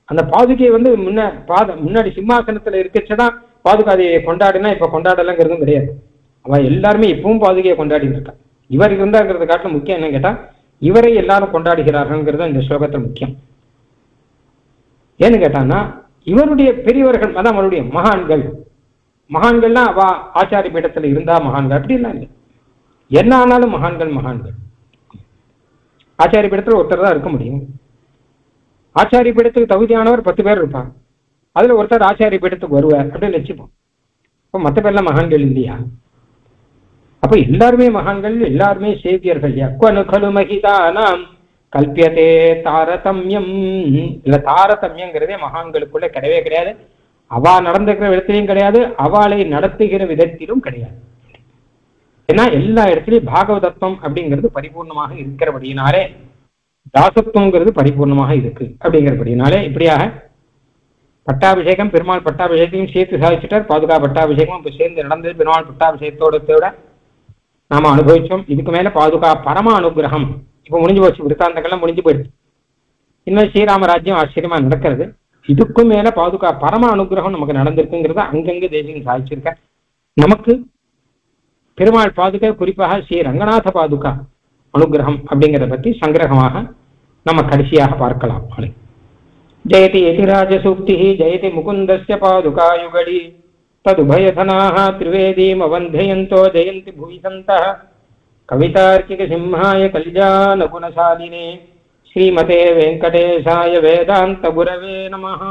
அந்த பாதுகையை வந்து முன்னாடி சிம்மாசனத்துல இருக்கச்சுதான் பாதுகாதையை கொண்டாடினா இப்ப கொண்டாடலங்கிறதும் கிடையாது. அவன் எல்லாருமே இப்பவும் பாதுகையை கொண்டாடிட்டு இருக்கான். இவர் இருந்தாங்கிறத காட்டிலும் முக்கியம் என்ன கேட்டா இவரை எல்லாரும் கொண்டாடுகிறார்கள்ங்கிறது இந்த ஸ்லோகத்துல முக்கியம். ஏன்னு கேட்டான்னா இவருடைய பெரியவர்கள் அதான் அவருடைய மகான்கள். மகான்கள்னா அவ ஆச்சாரிய பீடத்துல இருந்தா மகான்கள் அப்படிலாம் இல்லை, என்ன ஆனாலும் மகான்கள் மகான்கள். ஆச்சாரிய பீடத்துல ஒருத்தர் தான் இருக்க முடியும். ஆச்சாரிய பீடத்துக்கு தகுதியானவர் 10 பேர் இருப்பார், அதுல ஒருத்தர் ஆச்சாரிய பீடத்துக்கு வருவார் அப்படின்னு வச்சுப்போம். இப்போ மற்ற பேர்லாம் மகான்கள் இல்லையா? அப்ப எல்லாருமே மகான்கள், எல்லாருமே சேவியர்கள். கனு மகிதானாம் கல்பியதே தாரதமியம். இல்ல தாரதமியங்கிறதே மகான்களுக்குள்ள கிடையவே கிடையாது. அவா நடந்துக்கிற இடத்திலையும் கிடையாது, அவளை நடத்துகிற விதத்திலும் கிடையாது. ஏன்னா எல்லா இடத்துலையும் பாகவதத்துவம் அப்படிங்கிறது பரிபூர்ணமாக இருக்கிறபடியினாலே, தாசத்துவங்கிறது பரிபூர்ணமாக இருக்கு அப்படிங்கிறபடினாலே இப்படியாக பட்டாபிஷேகம், பெருமாள் பட்டாபிஷேகத்தையும் சேர்த்து சாதிச்சுட்டார். பாதுகா பட்டாபிஷேகம் இப்ப சேர்ந்து நடந்தது. பெருமாள் பட்டாபிஷேகத்தோட நாம அனுபவிச்சோம். இதுக்கு மேல பாதுகா பரம அனுகிரகம் இப்ப முடிஞ்சு போச்சு. விருத்தாந்தங்கள்லாம் முடிஞ்சு போயிடுச்சு. இன்னும் ஸ்ரீராமராஜ்யம் ஆச்சரியமா நடக்கிறது. இதுக்கும் மேல பாதுகா பரம அனுகிரகம் நமக்கு நடந்திருக்குங்கிறத அங்கங்க தேசிகன் சாதிச்சிருக்க. நமக்கு பெருமாள் பாதுகா, குறிப்பாக ஸ்ரீ ரங்கநாத பாதுகா அனுகிரகம் அப்படிங்கிறத பற்றி சங்கிரகமாக நம்ம கடைசியாக பார்க்கலாம். ஜெயதி யதிராஜ சூக்தி ஜெயதி முகுந்தஸ்ய பாதுகா யுகடி ததுபயதனாः திரிவேதீம் அவந்தயந்தோ ஜெயந்தி பூயிசந்தः. கவிதார்க்கிக சிம்ஹாய கல்யாண குணசாலினே ஸ்ரீமதே வெங்கடேசாய வேதாந்த குரவே நமः.